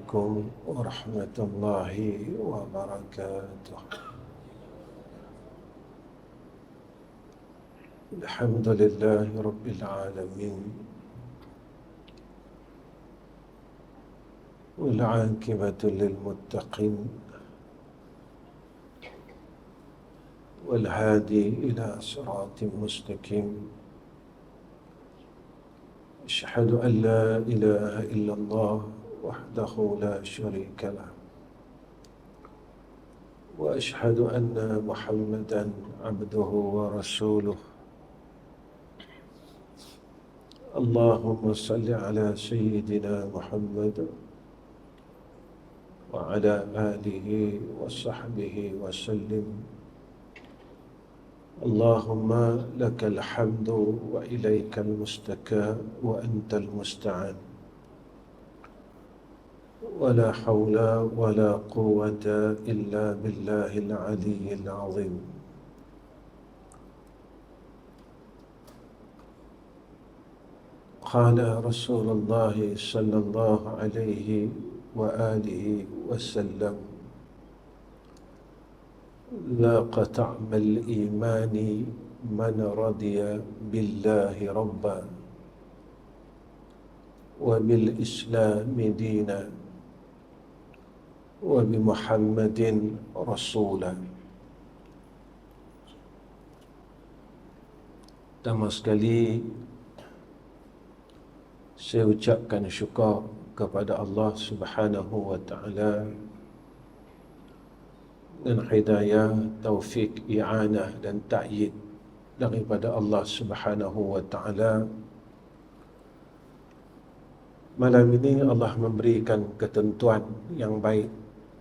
عليكم ورحمة الله وبركاته. الحمد لله رب العالمين، والعاقبة للمتقين، والهادي إلى صراط مستقيم. أشهد أن لا إله إلا الله وحده لا شريك له، وأشهد أن محمدا عبده ورسوله. اللهم صل على سيدنا محمد وعلى آله وصحبه وسلم. اللهم لك الحمد وإليك المستكى وأنت المستعان، ولا حول ولا قوة إلا بالله العلي العظيم. قال رسول الله صلى الله عليه وآله وسلم: ذاق طعم الإيمان من رضي بالله ربا وبالإسلام دينا وبمحمد رسولا. Pertama sekali saya ucapkan syukur kepada Allah Subhanahu wa taala dan hidayah, taufik, i'anah dan ta'yid daripada Allah Subhanahu wa taala. Malam ini Allah memberikan ketentuan yang baik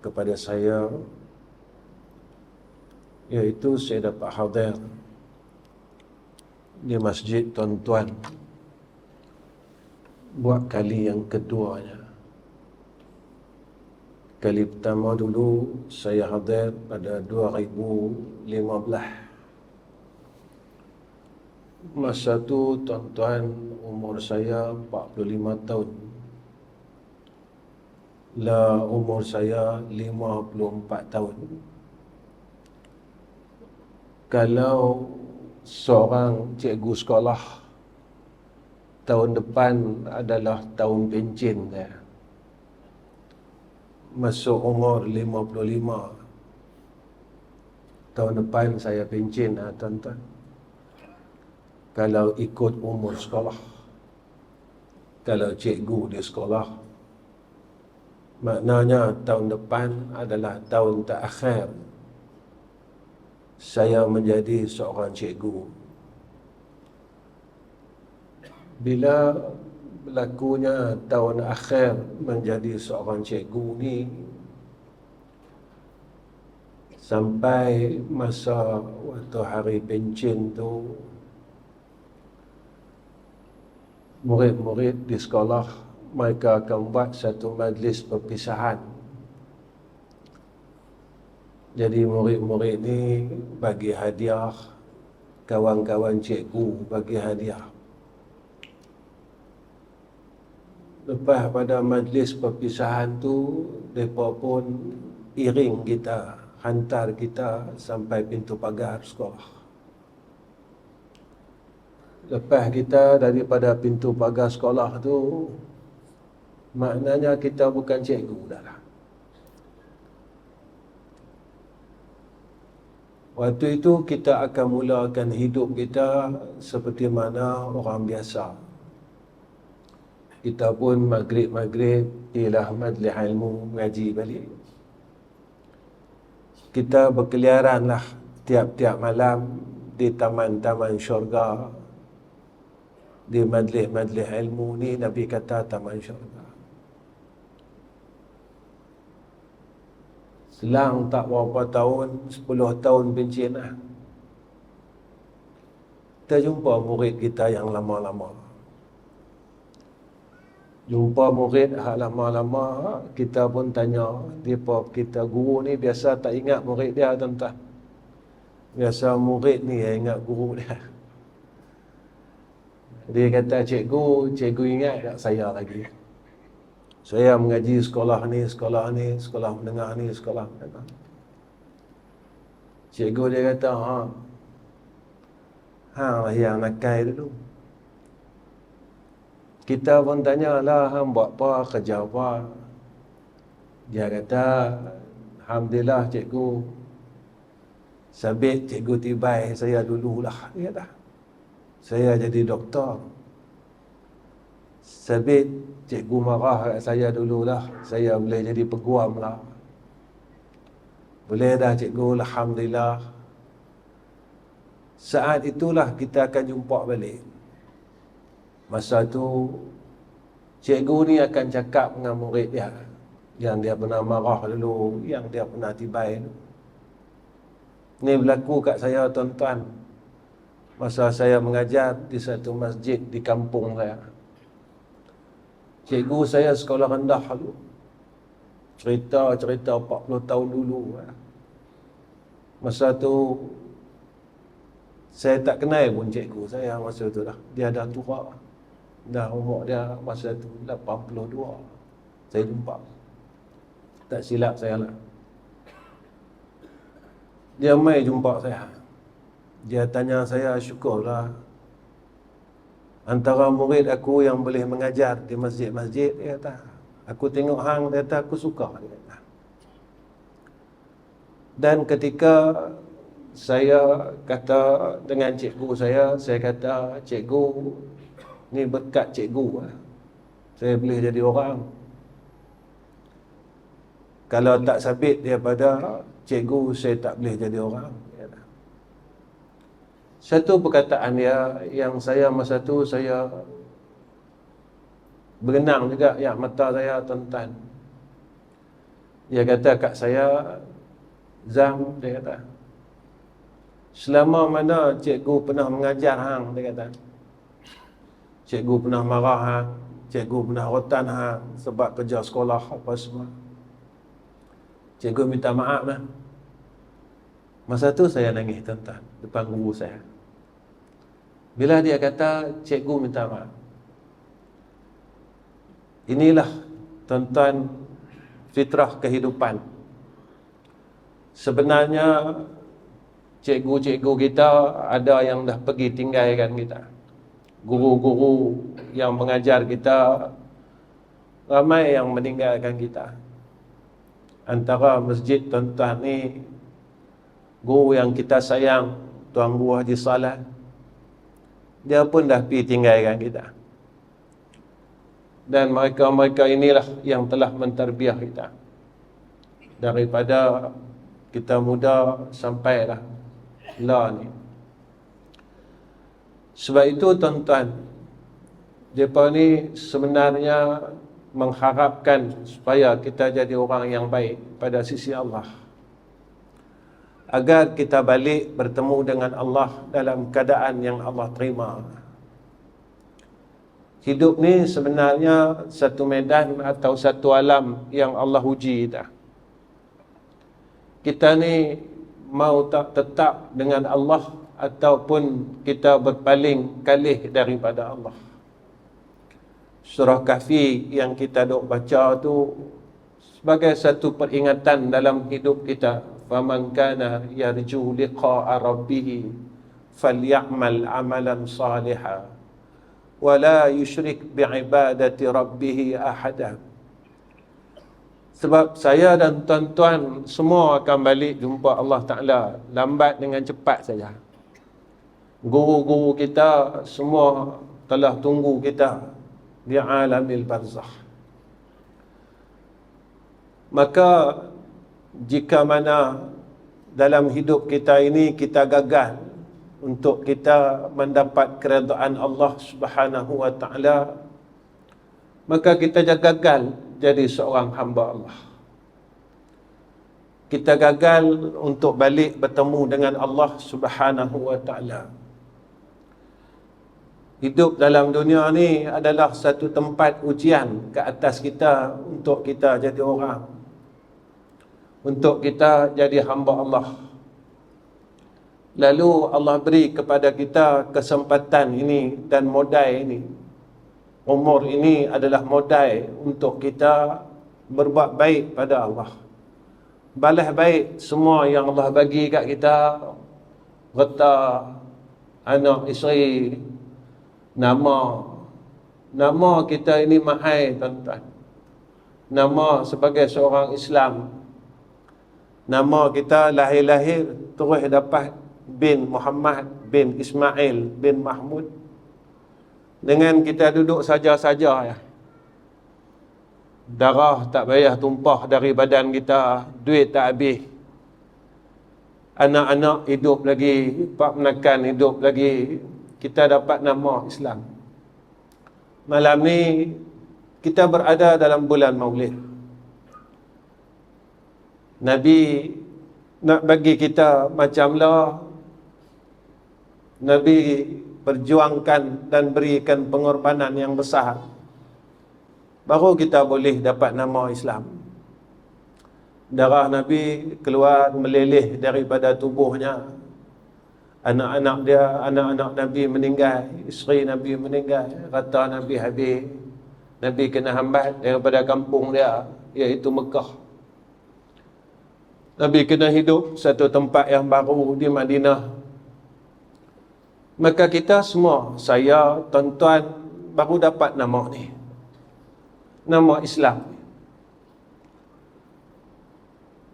kepada saya, iaitu saya dapat hadir di Masjid Tuan-Tuan buat kali yang keduanya. Kali pertama dulu saya hadir pada 2015. Masa tu tuan-tuan umur saya 45 tahun. La umur saya 54 tahun. Kalau seorang cikgu sekolah tahun depan adalah tahun pencen saya, masuk umur 55, tahun depan saya pencen tuan-tuan. Kalau ikut umur sekolah, kalau cikgu di sekolah, maknanya tahun depan adalah tahun terakhir saya menjadi seorang cikgu. Bila berlakunya tahun akhir menjadi seorang cikgu ni, sampai masa waktu hari pencen tu, murid-murid di sekolah mereka akan buat satu majlis perpisahan. Jadi murid-murid ni bagi hadiah, kawan-kawan cikgu bagi hadiah. Lepas pada majlis perpisahan tu, mereka pun iring kita, hantar kita sampai pintu pagar sekolah. Lepas kita daripada pintu pagar sekolah tu, maknanya kita bukan cikgu dah lah. Waktu itu kita akan mulakan hidup kita seperti mana orang biasa. Kita pun maghrib-maghrib ialah majlis ilmu, mengaji balik. Kita berkeliaranlah tiap-tiap malam di taman-taman syurga. Di majlis-majlis ilmu ni Nabi kata taman syurga. Selang tak berapa tahun, 10 tahun pencen lah, kita jumpa murid kita yang lama-lama. Jumpa murid hak lama-lama, kita pun tanya, depa kita guru ni biasa tak ingat murid dia tuan-tuan. Biasa murid ni yang ingat guru dia. Dia kata, cikgu ingat tak saya lagi? Saya mengaji sekolah ni, sekolah ni, sekolah menengah ni, sekolah menengah. Cikgu dia kata, hang lah yang nakal dulu. Kita pun tanyalah, hang buat apa, kerja apa. Dia kata, alhamdulillah cikgu, sabit cikgu tibai saya dululah. Dia kata, saya jadi doktor. Sabit cikgu marah kat saya dululah, saya boleh jadi peguam lah. Boleh dah cikgu, alhamdulillah. Saat itulah kita akan jumpa balik. Masa tu cikgu ni akan cakap dengan murid dia yang dia pernah marah dulu, yang dia pernah tibai dulu. Ni berlaku kat saya, tuan-tuan, masa saya mengajar di satu masjid di kampung saya. Cikgu saya sekolah rendah dulu, cerita 40 tahun dulu. Masa tu saya tak kenal pun cikgu saya masa tu dah. Dia dah tua. Dah umur dia masa tu 82. Saya jumpa. Tak silap saya lah. Dia mai jumpa saya. Dia tanya saya, syukurlah, antara murid aku yang boleh mengajar di masjid-masjid, dia kata. Aku tengok hang, dia kata, aku suka, dia kata. Dan ketika saya kata dengan cikgu saya kata, cikgu, ni berkat cikgu, saya boleh jadi orang. Kalau tak sabit daripada cikgu, saya tak boleh jadi orang. Satu perkataan dia yang saya masa tu saya berenang juga yang mata saya, tuan-tuan. Dia kata kat saya, Zam, dia kata, selama mana cikgu pernah mengajar hang, dia kata, cikgu pernah marah hang, cikgu pernah rotan hang sebab kerja sekolah apa semua, cikgu minta maaf lah. Masa tu saya nangis, tuan-tuan, depan guru saya. Bila dia kata cikgu minta maaf. Inilah, tuan-tuan, fitrah kehidupan. Sebenarnya cikgu-cikgu kita ada yang dah pergi tinggalkan kita. Guru-guru yang mengajar kita ramai yang meninggalkan kita. Antara masjid, tuan-tuan, ni guru yang kita sayang, Tuan Guru Haji Saleh, dia pun dah pergi tinggalkan kita. Dan mereka-mereka inilah yang telah mentarbiah kita. Daripada kita muda sampailah lah ni. Sebab itu, tuan-tuan, mereka ni sebenarnya mengharapkan supaya kita jadi orang yang baik pada sisi Allah, agar kita balik bertemu dengan Allah dalam keadaan yang Allah terima. Hidup ni sebenarnya satu medan atau satu alam yang Allah uji kita. Kita ni mau tak tetap dengan Allah ataupun kita berpaling kalih daripada Allah. Surah Kahfi yang kita duk baca tu sebagai satu peringatan dalam hidup kita. Faman kana yarju liqa'a rabbih falyamal amalan salihan wa la yusyrik bi'ibadati rabbih ahada. Sebab saya dan tuan-tuan semua akan balik jumpa Allah Ta'ala, lambat dengan cepat saja. Guru-guru kita semua telah tunggu kita di alamil barzakh. Maka jika mana dalam hidup kita ini kita gagal untuk kita mendapat keredaan Allah Subhanahu wa Ta'ala, maka kita gagal jadi seorang hamba Allah. Kita gagal untuk balik bertemu dengan Allah Subhanahu wa Ta'ala. Hidup dalam dunia ni adalah satu tempat ujian ke atas kita untuk kita jadi orang, untuk kita jadi hamba Allah. Lalu Allah beri kepada kita kesempatan ini dan modal ini umur ini adalah modal untuk kita berbuat baik pada Allah. Balas baik semua yang Allah bagi kat kita, harta, anak, isteri, nama. Nama kita ini mahal, tuan-tuan. Nama sebagai seorang Islam. Nama kita lahir-lahir terus dapat bin Muhammad, bin Ismail, bin Mahmud. Dengan kita duduk saja-saja ya. Darah tak payah tumpah dari badan kita, duit tak habis. Anak-anak hidup lagi, pak menakan hidup lagi. Kita dapat nama Islam. Malam ni kita berada dalam bulan Maulid. Nabi nak bagi kita macamlah Nabi perjuangkan dan berikan pengorbanan yang besar, baru kita boleh dapat nama Islam. Darah Nabi keluar meleleh daripada tubuhnya. Anak-anak dia, anak-anak Nabi meninggal, isteri Nabi meninggal, harta Nabi habis. Nabi kena hambat daripada kampung dia, iaitu Mekah. Nabi kena hidup satu tempat yang baru di Madinah. Maka kita semua, saya, tuan-tuan, baru dapat nama ni, nama Islam.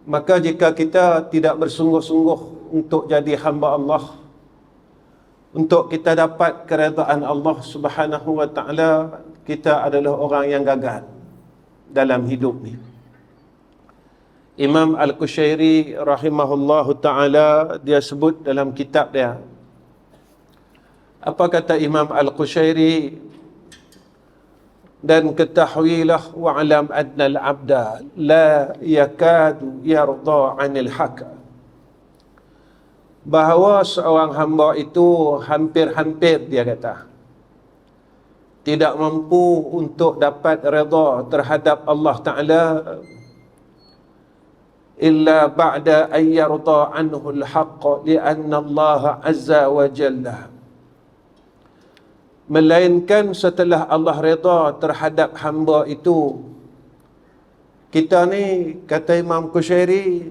Maka jika kita tidak bersungguh-sungguh untuk jadi hamba Allah, untuk kita dapat keredaan Allah Subhanahu wa ta'ala, kita adalah orang yang gagal dalam hidup ni. Imam Al-Qushairi rahimahullahu ta'ala, dia sebut dalam kitab dia. Apa kata Imam Al-Qushairi? Dan ketahuilah wa'alam adna al-abda la yakadu yarda 'anil haq, bahawa seorang hamba itu hampir-hampir, dia kata, tidak mampu untuk dapat redha terhadap Allah Ta'ala illa ba'da an yarda 'anhu al-haq, li'anna Allah azza wa jalla, melainkan setelah Allah redha terhadap hamba itu. Kita ni, kata Imam Qushairi,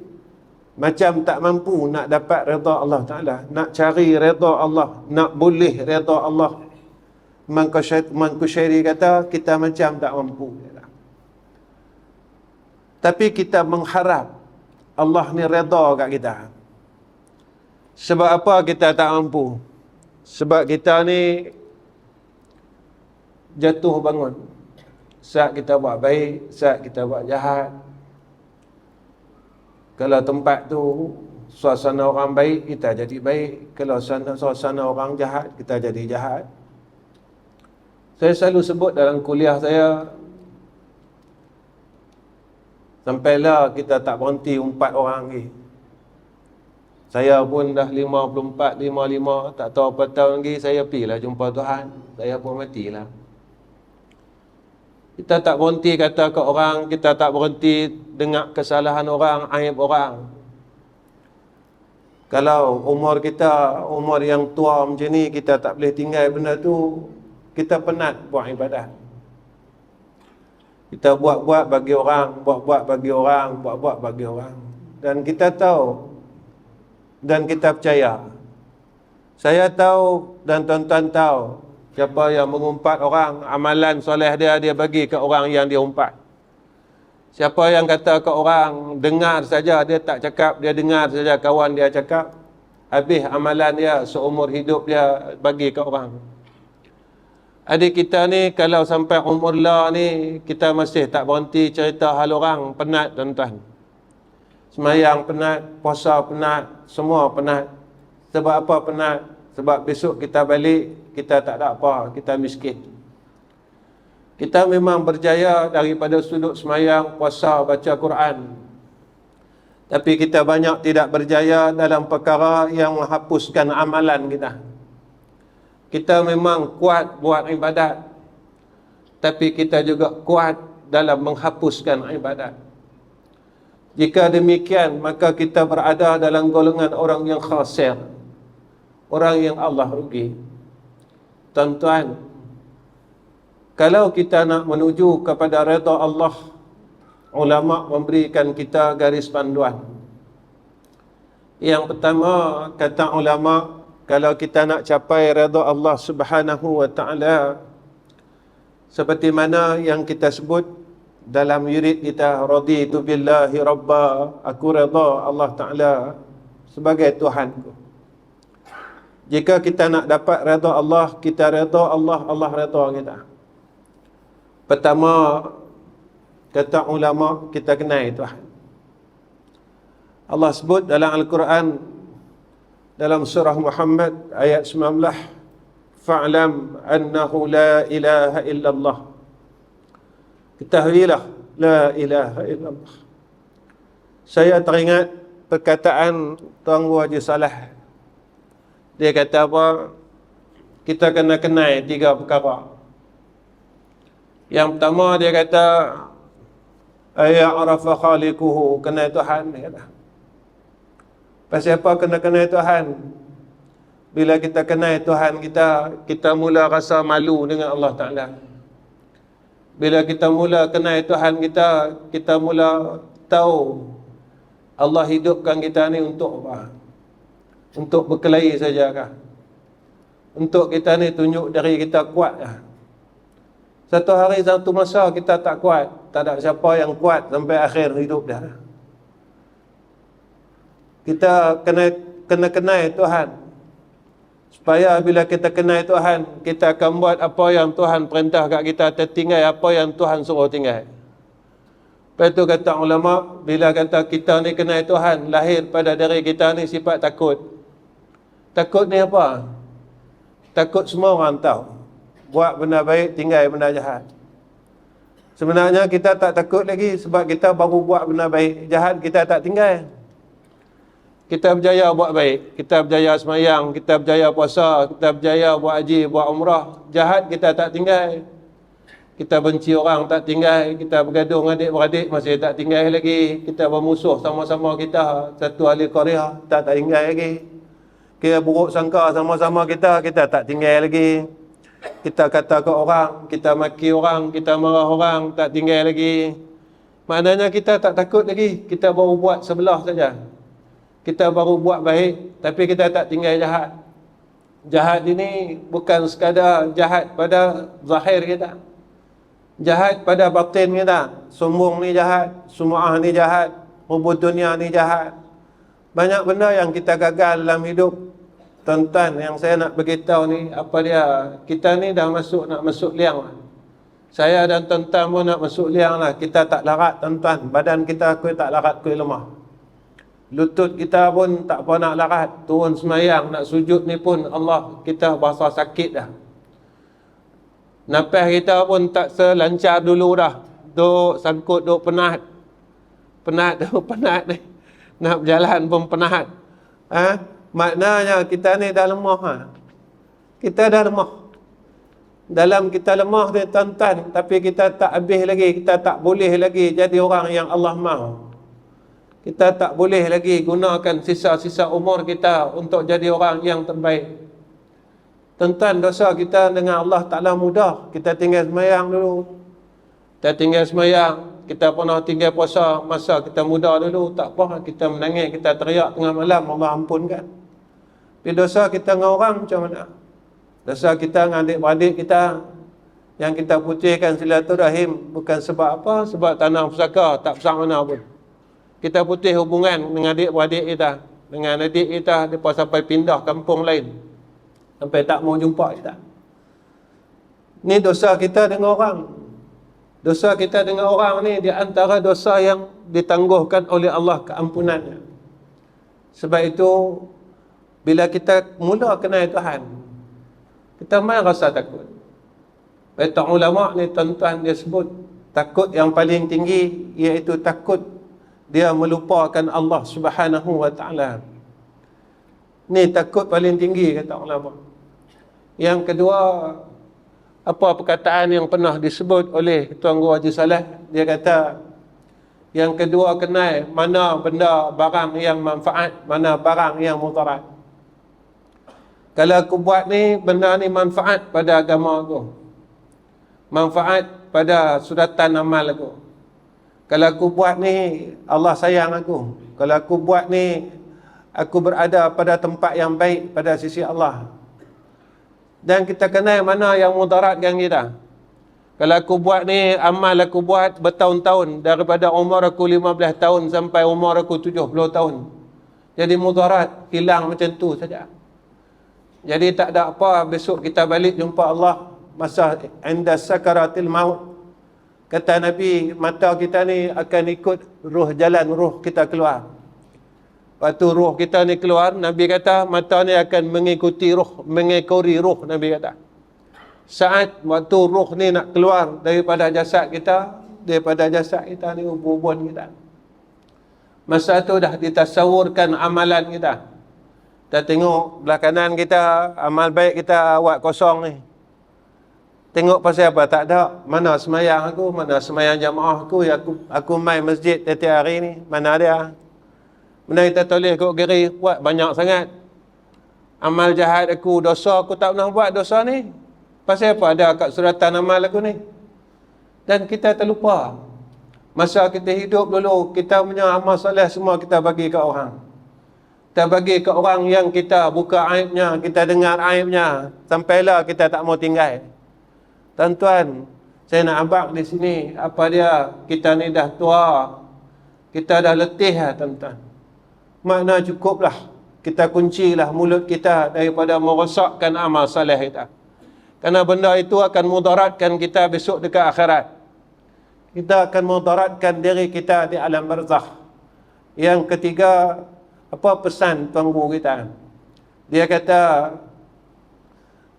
macam tak mampu nak dapat redha Allah Ta'ala, nak cari redha Allah, nak boleh redha Allah. Imam Qushairi kata, kita macam tak mampu. Tapi kita mengharap Allah ni redha kat kita. Sebab apa kita tak mampu? Sebab kita ni jatuh bangun. Saat kita buat baik, saat kita buat jahat. Kalau tempat tu suasana orang baik, kita jadi baik. Kalau suasana orang jahat, kita jadi jahat. Saya selalu sebut dalam kuliah saya, sampailah kita tak berhenti umpat orang lagi. Saya pun dah 54, 55, tak tahu apa tahun lagi, saya pergilah jumpa Tuhan. Saya pun matilah. Kita tak berhenti kata ke orang, kita tak berhenti dengar kesalahan orang, aib orang. Kalau umur kita, umur yang tua macam ni, kita tak boleh tinggal benda tu, kita penat buat ibadat. Kita buat-buat bagi orang, buat-buat bagi orang, buat-buat bagi orang. Dan kita tahu, dan kita percaya. Saya tahu dan tuan-tuan tahu, siapa yang mengumpat orang, amalan soleh dia, dia bagi ke orang yang dia umpat. Siapa yang kata ke orang, dengar saja, dia tak cakap, dia dengar saja kawan dia cakap, habis amalan dia, seumur hidup dia bagi ke orang. Adik kita ni, kalau sampai umur lah ni, kita masih tak berhenti cerita hal orang, penat tuan-tuan. Semayang penat, puasa penat, semua penat. Sebab apa penat? Sebab besok kita balik, kita tak ada apa, kita miskin. Kita memang berjaya daripada sudut semayang, puasa, baca Quran. Tapi kita banyak tidak berjaya dalam perkara yang menghapuskan amalan kita. Kita memang kuat buat ibadat, tapi kita juga kuat dalam menghapuskan ibadat. Jika demikian, maka kita berada dalam golongan orang yang khasir, orang yang Allah rugi. Tuan-tuan, Kalau kita nak menuju kepada redha Allah, ulama memberikan kita garis panduan. Yang pertama, kata ulama, kalau kita nak capai redha Allah Subhanahu wa taala, seperti mana yang kita sebut dalam wirid kita, raditu billahi rabba, aku redha Allah taala sebagai Tuhanku. Jika kita nak dapat redha Allah, kita redha Allah, Allah redha kita. Pertama, kata ulama, kita kenal Tuhan. Allah sebut dalam Al-Quran, dalam surah Muhammad ayat 19, fa'lam annahu la ilaha illallah. Ketahuilah, la ilaha illallah. Saya teringat perkataan Tuan Guru Haji Saleh. Dia kata apa? Kita kena kenal 3 perkara. Yang pertama dia kata, aya'rafa khaliquhu, kenal Tuhan. Dia kata, pasal apa kena kenal Tuhan? Bila kita kenal Tuhan kita mula rasa malu dengan Allah Ta'ala. Bila kita mula kenal Tuhan kita mula tahu Allah hidupkan kita ni untuk apa? Untuk berkelahi saja kah? Untuk kita ni tunjuk diri kita kuat kah? Satu hari, satu masa kita tak kuat, tak ada siapa yang kuat sampai akhir hidup dah. Kita kena kenal Tuhan, supaya bila kita kenal Tuhan, kita akan buat apa yang Tuhan perintah kat kita, tertinggal apa yang Tuhan suruh tinggal. Lepas tu kata ulama, bila kata kita ni kenal Tuhan, lahir pada diri kita ni sifat takut. Takut ni apa? Takut semua orang tahu. Buat benda baik, tinggal benda jahat. Sebenarnya kita tak takut lagi, sebab kita baru buat benda baik. Jahat kita tak tinggal. Kita berjaya buat baik, kita berjaya semayang, kita berjaya puasa, kita berjaya buat haji, buat umrah. Jahat kita tak tinggal. Kita benci orang tak tinggal, kita bergaduh dengan adik-beradik masih tak tinggal lagi. Kita bermusuh sama-sama kita, satu ahli Korea, tak tinggal lagi. Kita buruk sangka sama-sama kita tak tinggal lagi. Kita kata ke orang, kita maki orang, kita marah orang, tak tinggal lagi. Maknanya kita tak takut lagi, kita baru buat sebelah saja. Kita baru buat baik, tapi kita tak tinggal jahat. Jahat ini bukan sekadar jahat pada zahir kita, jahat pada batin kita. Sombong ni jahat, sum'ah ni jahat, hubud dunia ni jahat. Banyak benda yang kita gagal dalam hidup. Tuan-tuan, yang saya nak beritahu ni, apa dia, kita ni dah nak masuk liang lah. Saya dan tuan-tuan pun nak masuk liang lah. Kita tak larat tuan-tuan, badan kita kuih tak larat, kuih lemah. Lutut kita pun tak apa nak larat. Turun semayang, nak sujud ni pun Allah, kita berasa sakit dah. Nafas kita pun tak selancar dulu dah. Duk sangkut, duk penat. Penat ni. Nak berjalan pun penat. Maknanya kita ni dah lemah. Kita dah lemah. Dalam kita lemah ni tuan-tuan, tapi kita tak habis lagi, kita tak boleh lagi jadi orang yang Allah mahu. Kita tak boleh lagi gunakan sisa-sisa umur kita untuk jadi orang yang terbaik. Tuan-tuan, dosa kita dengan Allah Ta'ala mudah. Kita tinggal semayang dulu. Kita tinggal semayang, kita pernah tinggal puasa masa kita muda dulu, tak apa, kita menangis, kita teriak tengah malam, Allah ampunkan. Tapi dosa kita dengan orang macam mana? Dosa kita dengan adik-beradik kita, yang kita putihkan silaturahim bukan sebab apa? Sebab tanah pusaka, tak besar mana pun. Kita putih hubungan dengan adik-beradik kita, dengan adik kita, mereka sampai pindah kampung lain, sampai tak mau jumpa kita. Ni dosa kita dengan orang. Dosa kita dengan orang ni di antara dosa yang ditangguhkan oleh Allah keampunannya. Sebab itu, bila kita mula kenal Tuhan, kita main rasa takut. Kata ulama ni tuan-tuan, dia sebut takut yang paling tinggi, iaitu takut dia melupakan Allah Subhanahu wa ta'ala. Ni takut paling tinggi, kata ulama. Yang kedua, apa perkataan yang pernah disebut oleh Tuan Guru Haji Saleh, dia kata, yang kedua kenal mana benda barang yang manfaat, mana barang yang mudarat. Kalau aku buat ni, benda ni manfaat pada agama aku, manfaat pada suratan amal aku. Kalau aku buat ni, Allah sayang aku. Kalau aku buat ni, aku berada pada tempat yang baik pada sisi Allah. Dan kita kenal mana yang mudaratkan kita. Kalau aku buat ni, amal aku buat bertahun-tahun, daripada umur aku 15 tahun sampai umur aku 70 tahun. Jadi mudarat, hilang macam tu saja. Jadi tak ada apa, besok kita balik jumpa Allah masa inda sakaratil maut. Kata Nabi, mata kita ni akan ikut ruh jalan, ruh kita keluar. Waktu ruh kita ni keluar, Nabi kata mata ni akan mengikuti ruh, Nabi kata. Saat waktu ruh ni nak keluar daripada jasad kita ni ubun kita. Masa tu dah ditasawurkan amalan kita. Kita tengok belah kanan kita, amal baik kita awak kosong ni. Tengok pasal apa? Tak ada. Mana semayang aku, mana semayang jamaah aku, aku main masjid tiap-tiap hari ni, mana dia? Mana kita tulis kok geri, buat banyak sangat. Amal jahat aku, dosa aku tak pernah buat dosa ni. Pasal apa ada kat suratan amal aku ni? Dan kita terlupa. Masa kita hidup dulu, kita punya amal soleh semua kita bagi ke orang. Kita bagi ke orang yang kita buka aibnya, kita dengar aibnya, sampailah kita tak mau tinggal. Tuan-tuan, saya nak abang di sini, apa dia, kita ni dah tua, kita dah letih lah tuan-tuan. Makna cukuplah, kita kuncilah mulut kita daripada merosakkan amal salih kita. Kerana benda itu akan mudaratkan kita besok dekat akhirat. Kita akan mudaratkan diri kita di alam barzakh. Yang ketiga, apa pesan Tuan Guru kita? Dia kata,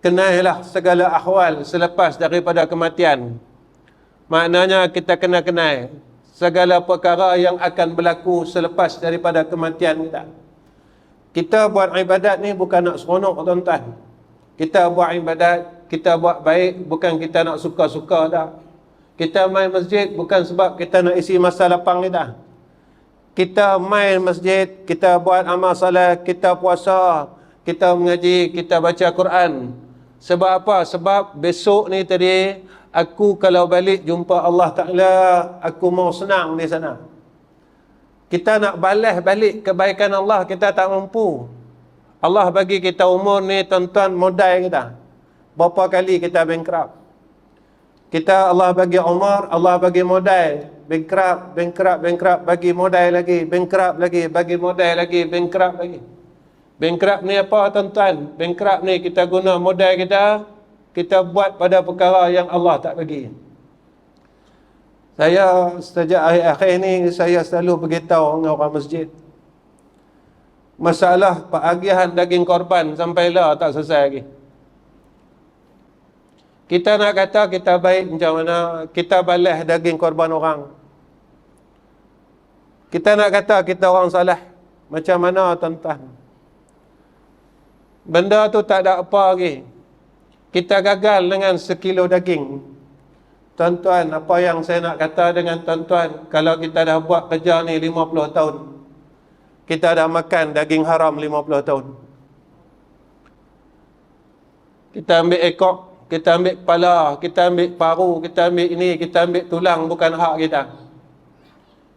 kenailah segala ahwal selepas daripada kematian. Maknanya kita kena kenal segala perkara yang akan berlaku selepas daripada kematian kita. Kita buat ibadat ni bukan nak seronok tuan-tuan. Kita buat ibadat, kita buat baik, bukan kita nak suka-suka dah. Kita main masjid bukan sebab kita nak isi masa lapang ni dah. Kita main masjid, kita buat amal salat, kita puasa, kita mengaji, kita baca Quran. Sebab apa? Sebab besok ni tadi, aku kalau balik jumpa Allah Ta'ala, aku mau senang di sana. Kita nak balas balik kebaikan Allah, kita tak mampu. Allah bagi kita umur ni, tuan-tuan, modal kita. Berapa kali kita bankrupt? Allah bagi umur, Allah bagi modal. Bankrupt, bagi modal lagi. Bankrupt lagi, bagi modal lagi. Bankrupt lagi. Bankrupt ni apa tuan-tuan? Bankrupt ni kita guna modal kita buat pada perkara yang Allah tak bagi. Saya sejak akhir-akhir ni, saya selalu beritahu dengan orang masjid. Masalah peagihan daging korban sampailah tak selesai lagi. Kita nak kata kita baik macam mana, kita balas daging korban orang. Kita nak kata kita orang salah, macam mana tuan-tuan? Benda tu tak ada apa lagi. Kita gagal dengan sekilo daging. Tuan-tuan, apa yang saya nak kata dengan tuan-tuan, kalau kita dah buat kerja ni 50 tahun, kita dah makan daging haram 50 tahun. Kita ambil ekor, kita ambil kepala, kita ambil paru, kita ambil ini, kita ambil tulang, bukan hak kita.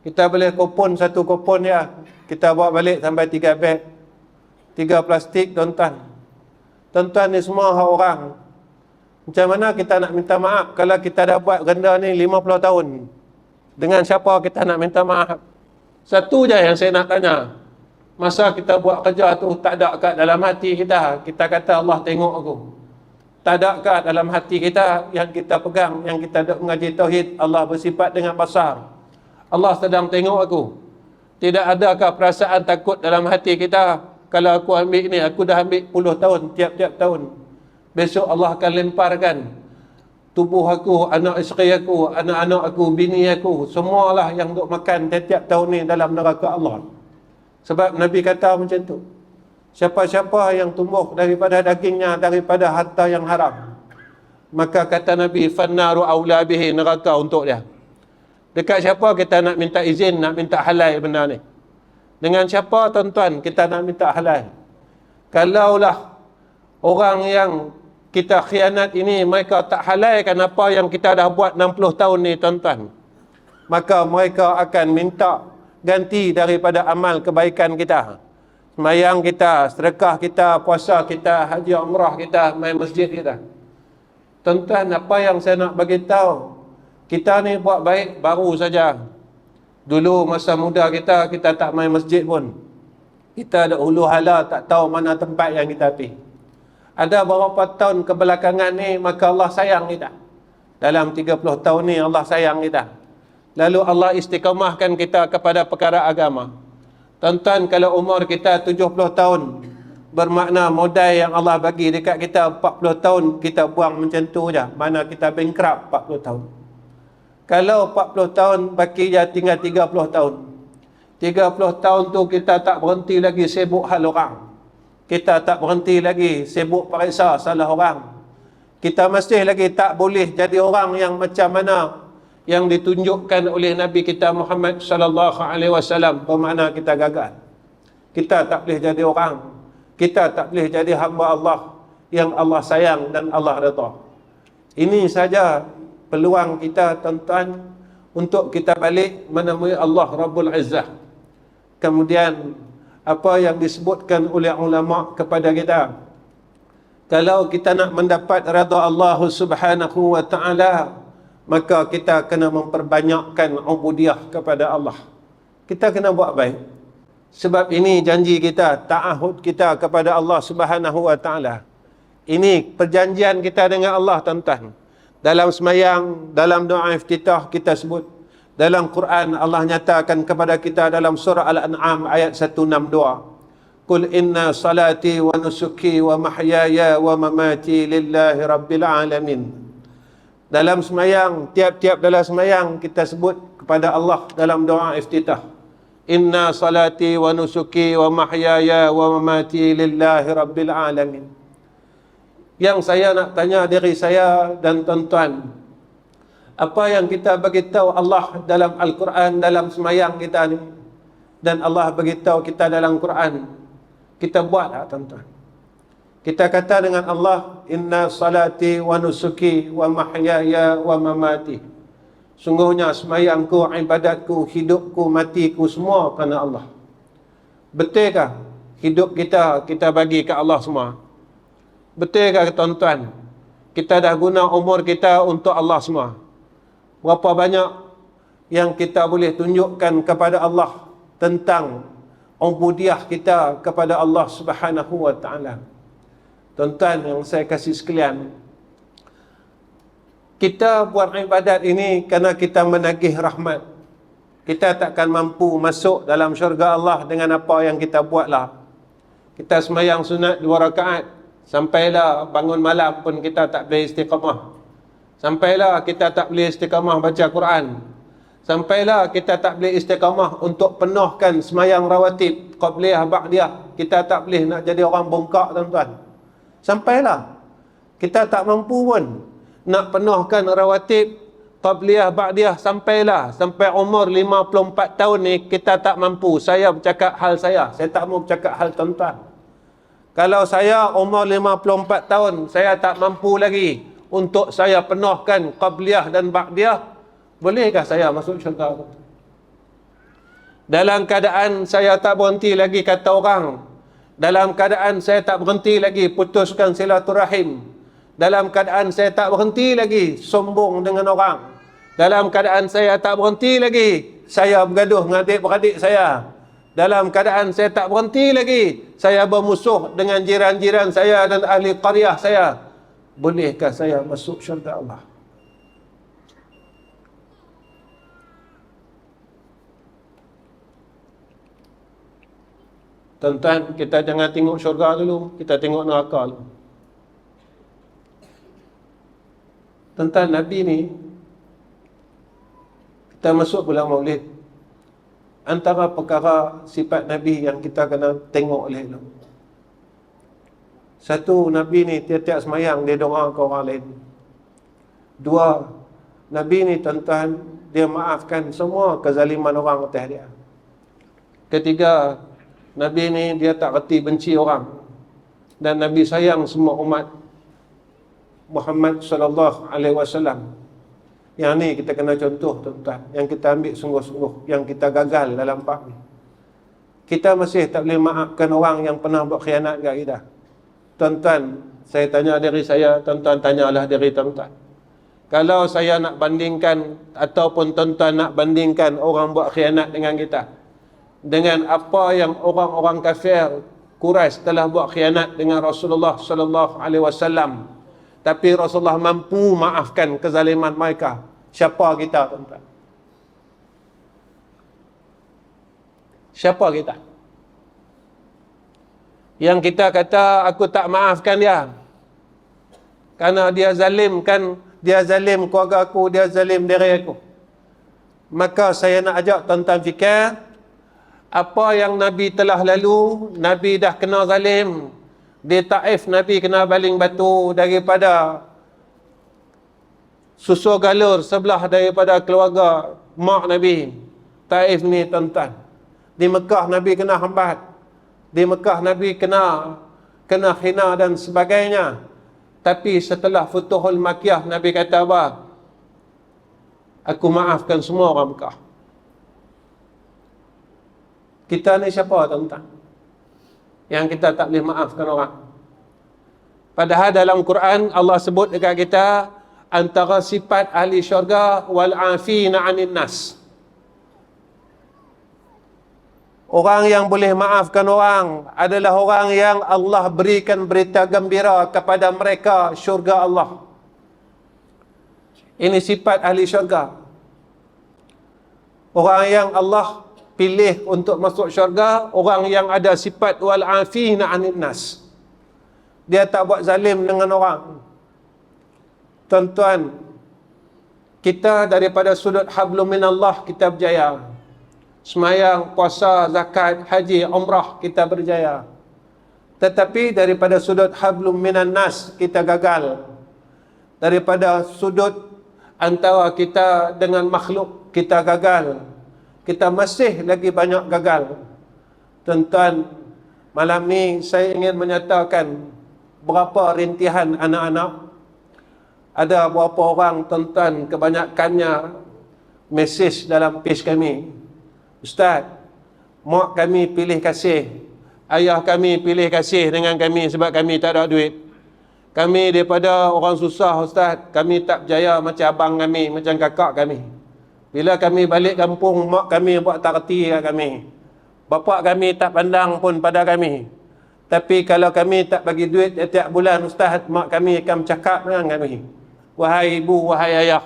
Kita boleh kupon satu kupon ya, kita bawa balik sampai 3 beg, 3 plastik tuan-tuan. Tuan-tuan ni semua hak orang. Macam mana kita nak minta maaf kalau kita dah buat benda ni 50 tahun? Dengan siapa kita nak minta maaf? Satu je yang saya nak tanya. Masa kita buat kerja tu, tak ada kat dalam hati kita, kita kata Allah tengok aku. Tak ada kat dalam hati kita yang kita pegang, yang kita duk mengaji tauhid, Allah bersifat dengan basar. Allah sedang tengok aku. Tidak adakah perasaan takut dalam hati kita? Kalau aku ambil ni, aku dah ambil puluh tahun, tiap-tiap tahun. Besok Allah akan lemparkan tubuh aku, anak isteri aku, anak-anak aku, bini aku, semualah yang duk makan tiap-tiap tahun ni dalam neraka Allah. Sebab Nabi kata macam tu. Siapa-siapa yang tumbuh daripada dagingnya, daripada harta yang haram, maka kata Nabi, fannaru aula bihi, neraka untuk dia. Dekat siapa kita nak minta izin, nak minta halal benda ni? Dengan siapa tuan-tuan kita nak minta halal? Kalaulah orang yang kita khianat ini, mereka tak halalkan apa yang kita dah buat 60 tahun ni tuan-tuan, maka mereka akan minta ganti daripada amal kebaikan kita. Sembahyang kita, sedekah kita, puasa kita, haji umrah kita, main masjid kita. Tuan-tuan, apa yang saya nak bagi tahu, kita ni buat baik baru saja. Dulu masa muda kita tak main masjid pun. Kita ada hulu hala, tak tahu mana tempat yang kita pergi. Ada beberapa tahun kebelakangan ni, maka Allah sayang kita. Dalam 30 tahun ni Allah sayang kita. Lalu Allah istiqamahkan kita kepada perkara agama. Tuan-tuan, kalau umur kita 70 tahun, bermakna modal yang Allah bagi dekat kita 40 tahun, kita buang macam tu je. Mana kita bankrupt 40 tahun. Kalau 40 tahun, baki je tinggal 30 tahun. 30 tahun tu kita tak berhenti lagi sibuk hal orang. Kita tak berhenti lagi sibuk periksa salah orang. Kita masih lagi tak boleh jadi orang yang macam mana yang ditunjukkan oleh Nabi kita Muhammad sallallahu alaihi wasallam, bermakna kita gagal. Kita tak boleh jadi orang. Kita tak boleh jadi hamba Allah yang Allah sayang dan Allah redha. Ini saja peluang kita tuan-tuan untuk kita balik menemui Allah Rabbul Izzah. Kemudian apa yang disebutkan oleh ulama kepada kita, kalau kita nak mendapat redha Allah Subhanahu wa taala, maka kita kena memperbanyakkan ubudiyah kepada Allah. Kita kena buat baik. Sebab ini janji kita, ta'ahud kita kepada Allah Subhanahu wa taala. Ini perjanjian kita dengan Allah tuan-tuan. Dalam semayang, dalam doa iftitah kita sebut. Dalam Quran Allah nyatakan kepada kita dalam surah Al-An'am ayat 162. Qul inna salati wa nusuki wa mahyaya wa mamati lillahi rabbil alamin. Dalam semayang, tiap-tiap dalam semayang kita sebut kepada Allah dalam doa iftitah. Inna salati wa nusuki wa mahyaya wa mamati lillahi rabbil alamin. Yang saya nak tanya diri saya dan tuan-tuan, apa yang kita bagi tahu Allah dalam Al-Quran, dalam semayang kita ni, dan Allah bagi tahu kita dalam Quran, kita buat tak tuan-tuan? Kita kata dengan Allah, inna salati wa nusuki wa mahyaya wa mamati. Sungguhnya semayangku, ibadatku, hidupku, matiku, semua kerana Allah. Betulkah hidup kita bagi ke Allah semua? Betulkah tuan-tuan, kita dah guna umur kita untuk Allah semua? Berapa banyak yang kita boleh tunjukkan kepada Allah tentang ubudiyah kita kepada Allah Subhanahu wa taala? Tuan-tuan yang saya kasih sekalian, kita buat ibadat ini kerana kita menagih rahmat. Kita takkan mampu masuk dalam syurga Allah dengan apa yang kita buatlah. Kita semayang sunat 2 rakaat, sampailah bangun malam pun kita tak boleh istiqamah. Sampailah kita tak boleh istiqamah baca Quran. Sampailah kita tak boleh istiqamah untuk penuhkan semayang rawatib, qabliyah, ba'diyah. Kita tak boleh nak jadi orang bongkak tuan-tuan. Sampailah kita tak mampu pun nak penuhkan rawatib, qabliyah, ba'diyah. Sampai umur 54 tahun ni kita tak mampu. Saya bercakap hal saya tak mau bercakap hal tuan-tuan. Kalau saya umur 54 tahun, saya tak mampu lagi untuk saya penuhkan qabliyah dan ba'diyah, bolehkah saya masuk syurga? Dalam keadaan saya tak berhenti lagi kata orang, dalam keadaan saya tak berhenti lagi putuskan silaturahim, dalam keadaan saya tak berhenti lagi sombong dengan orang, dalam keadaan saya tak berhenti lagi saya bergaduh dengan adik-beradik saya, dalam keadaan saya tak berhenti lagi saya bermusuh dengan jiran-jiran saya dan ahli qaryah saya, bolehkah saya masuk syurga Allah? Tuan-tuan, kita jangan tengok syurga dulu, kita tengok neraka dulu. Tuan-tuan, Nabi ni, kita masuk bulan Maulid, antara perkara sifat Nabi yang kita kena tengok oleh itu, satu, Nabi ni tiap-tiap semayang dia doa ke orang lain. Dua, Nabi ni tuan-tuan, dia maafkan semua kezaliman orang atas dia. Ketiga, Nabi ni dia tak reti benci orang, dan Nabi sayang semua umat. Muhammad sallallahu alaihi wasallam. Yang ni kita kena contoh tuan-tuan, yang kita ambil sungguh-sungguh, yang kita gagal dalam bab ni. Kita masih tak boleh maafkan orang yang pernah buat khianat kat kita. Tuan-tuan, saya tanya diri saya, tuan-tuan tanyalah diri tuan-tuan. Kalau saya nak bandingkan, ataupun tuan-tuan nak bandingkan orang buat khianat dengan kita, dengan apa yang orang-orang kafir Quraisy telah buat khianat dengan Rasulullah sallallahu alaihi wasallam, tapi Rasulullah mampu maafkan kezaliman mereka. Siapa kita, tuan-tuan? Siapa kita? Yang kita kata, aku tak maafkan dia kerana dia zalimkan, dia zalim keluarga aku, dia zalim diri aku. Maka saya nak ajak tuan-tuan fikir, apa yang Nabi telah lalu, Nabi dah kena zalim. Di Taif Nabi kena baling batu daripada susu galur sebelah daripada keluarga mak Nabi. Taif ni tuan-tuan. Di Mekah Nabi kena hambat. Di Mekah Nabi kena hina dan sebagainya. Tapi setelah Futuhul Makkiyah Nabi kata apa? Aku maafkan semua orang Mekah. Kita ni siapa, tuan-tuan, yang kita tak boleh maafkan orang? Padahal dalam Quran Allah sebut dekat kita, antara sifat ahli syurga wal afina 'anil nas. Orang yang boleh maafkan orang adalah orang yang Allah berikan berita gembira kepada mereka syurga Allah. Ini sifat ahli syurga. Orang yang Allah pilih untuk masuk syurga, orang yang ada sifat wal afina 'anil nas. Dia tak buat zalim dengan orang. Tuan-tuan, kita daripada sudut hablum minallah kita berjaya. Semayang, puasa, zakat, haji, umrah kita berjaya. Tetapi daripada sudut hablum minan nas kita gagal. Daripada sudut antara kita dengan makhluk kita gagal. Kita masih lagi banyak gagal. Tuan-tuan, malam ni saya ingin menyatakan berapa rintihan anak-anak. Ada berapa orang, tuan-tuan, kebanyakannya mesej dalam page kami. Ustaz, mak kami pilih kasih, ayah kami pilih kasih dengan kami sebab kami tak ada duit. Kami daripada orang susah, Ustaz, kami tak berjaya macam abang kami, macam kakak kami. Bila kami balik kampung, mak kami buat tak reti kat kami. Bapak kami tak pandang pun pada kami. Tapi kalau kami tak bagi duit setiap bulan, Ustaz, mak kami akan bercakap dengan kami. Wahai ibu, wahai ayah,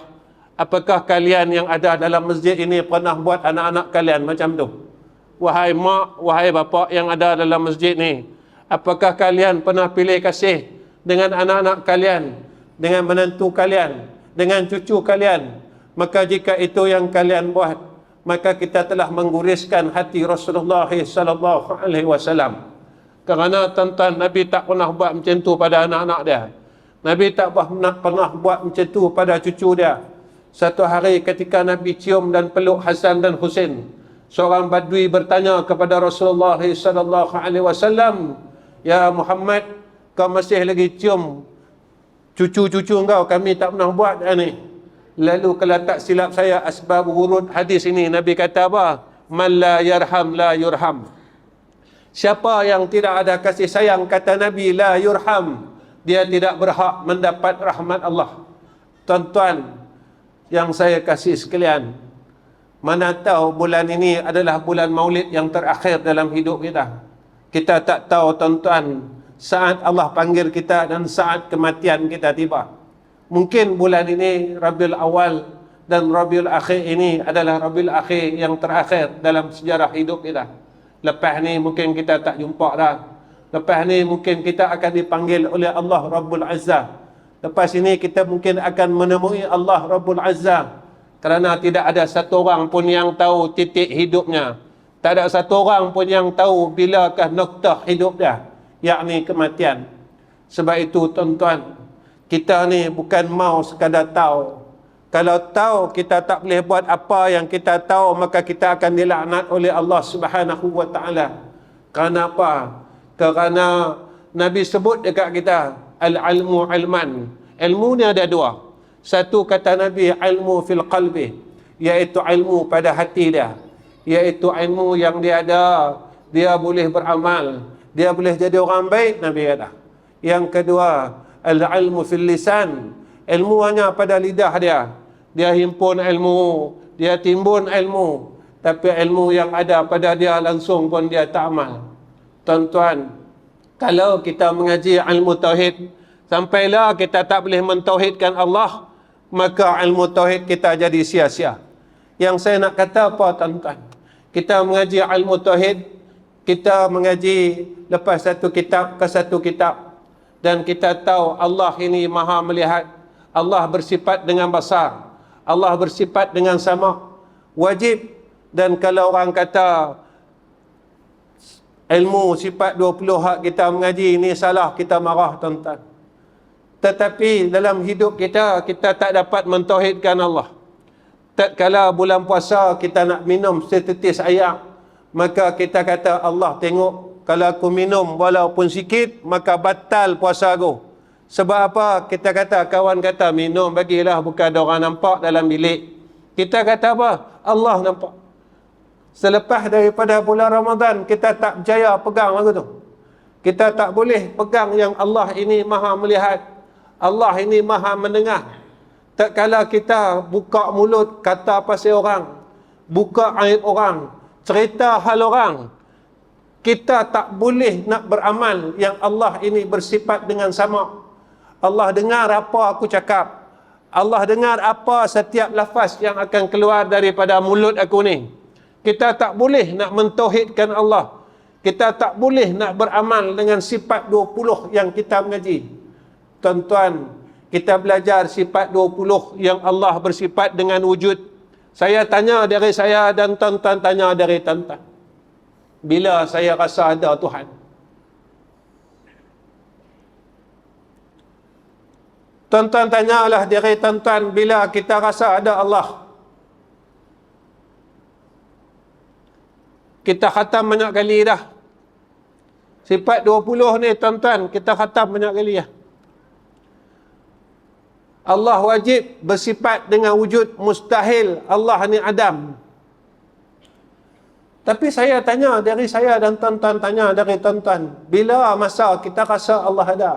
apakah kalian yang ada dalam masjid ini pernah buat anak-anak kalian macam tu? Wahai mak, wahai bapak yang ada dalam masjid ni, apakah kalian pernah pilih kasih dengan anak-anak kalian, dengan menantu kalian, dengan cucu kalian? Maka jika itu yang kalian buat, maka kita telah mengguriskan hati Rasulullah sallallahu alaihi wasallam. Kerana tuan-tuan, Nabi tak pernah buat macam tu pada anak-anak dia. Nabi tak pernah buat macam tu pada cucu dia. Satu hari ketika Nabi cium dan peluk Hasan dan Husain, seorang badui bertanya kepada Rasulullah sallallahu alaihi wasallam, "Ya Muhammad, kau masih lagi cium cucu-cucu kau, kami tak pernah buat ni." Lalu kalau tak silap saya asbab wurud hadis ini, Nabi kata apa? "Man la yarham la yurham." Siapa yang tidak ada kasih sayang, kata Nabi, la yurham, dia tidak berhak mendapat rahmat Allah. Tuan-tuan yang saya kasih sekalian, mana tahu bulan ini adalah bulan Maulid yang terakhir dalam hidup kita. Kita tak tahu, tuan-tuan, saat Allah panggil kita dan saat kematian kita tiba. Mungkin bulan ini Rabiul Awal dan Rabiul Akhir ini adalah Rabiul Akhir yang terakhir dalam sejarah hidup kita. Lepas ni mungkin kita tak jumpa dah. Lepas ni mungkin kita akan dipanggil oleh Allah Rabbul Azza. Lepas ini kita mungkin akan menemui Allah Rabbul Azza. Kerana tidak ada satu orang pun yang tahu titik hidupnya. Tak ada satu orang pun yang tahu bilakah noktah hidup dia, yakni kematian. Sebab itu tuan-tuan, kita ni bukan mau sekadar tahu. Kalau tahu kita tak boleh buat apa yang kita tahu, maka kita akan dilaknat oleh Allah Subhanahu wa taala. Kerana apa? Kerana Nabi sebut dekat kita, al-ilmu ilman. Ilmu ni ada dua. Satu kata Nabi, ilmu fil qalbi, iaitu ilmu pada hati dia, iaitu ilmu yang dia ada, dia boleh beramal, dia boleh jadi orang baik, Nabi kata. Yang kedua, al-ilmu fil lisan, ilmu hanya pada lidah dia, dia himpun ilmu, dia timbun ilmu, tapi ilmu yang ada pada dia langsung pun dia tak amal. Tuan-tuan, kalau kita mengaji ilmu tauhid, sampailah kita tak boleh mentauhidkan Allah, maka ilmu tauhid kita jadi sia-sia. Yang saya nak kata apa, tuan-tuan? Kita mengaji ilmu tauhid, kita mengaji lepas satu kitab ke satu kitab, dan kita tahu Allah ini maha melihat, Allah bersifat dengan basar, Allah bersifat dengan sama. Wajib, dan kalau orang kata ilmu sifat 20 hak kita mengaji ini salah, kita marah, tuan-tuan. Tetapi dalam hidup kita, kita tak dapat mentauhidkan Allah. Tatkala bulan puasa kita nak minum setetes air, maka kita kata, Allah tengok, kalau aku minum walaupun sikit, maka batal puasa aku. Sebab apa? Kita kata, kawan kata minum bagilah, bukan ada orang nampak dalam bilik. Kita kata apa? Allah nampak. Selepas daripada bulan Ramadan, kita tak berjaya pegang lagu tu. Kita tak boleh pegang yang Allah ini maha melihat, Allah ini maha mendengar. Tak kala kita buka mulut kata pasal orang, buka aib orang, cerita hal orang, kita tak boleh nak beramal yang Allah ini bersifat dengan sama. Allah dengar apa aku cakap, Allah dengar apa setiap lafaz yang akan keluar daripada mulut aku ni. Kita tak boleh nak mentauhidkan Allah, kita tak boleh nak beramal dengan sifat 20 yang kita mengaji. Tuan-tuan, kita belajar sifat 20 yang Allah bersifat dengan wujud. Saya tanya dari saya dan tuan-tuan tanya dari tuan-tuan, bila saya rasa ada Tuhan? Tuan-tuan tanyalah dari tuan-tuan, bila kita rasa ada Allah? Kita khatam banyak kali dah. Sifat 20 ni tuan-tuan, kita khatam banyak kali dah. Allah wajib bersifat dengan wujud, mustahil Allah ni Adam. Tapi saya tanya dari saya dan tuan-tuan tanya dari tuan-tuan, bila masa kita rasa Allah ada?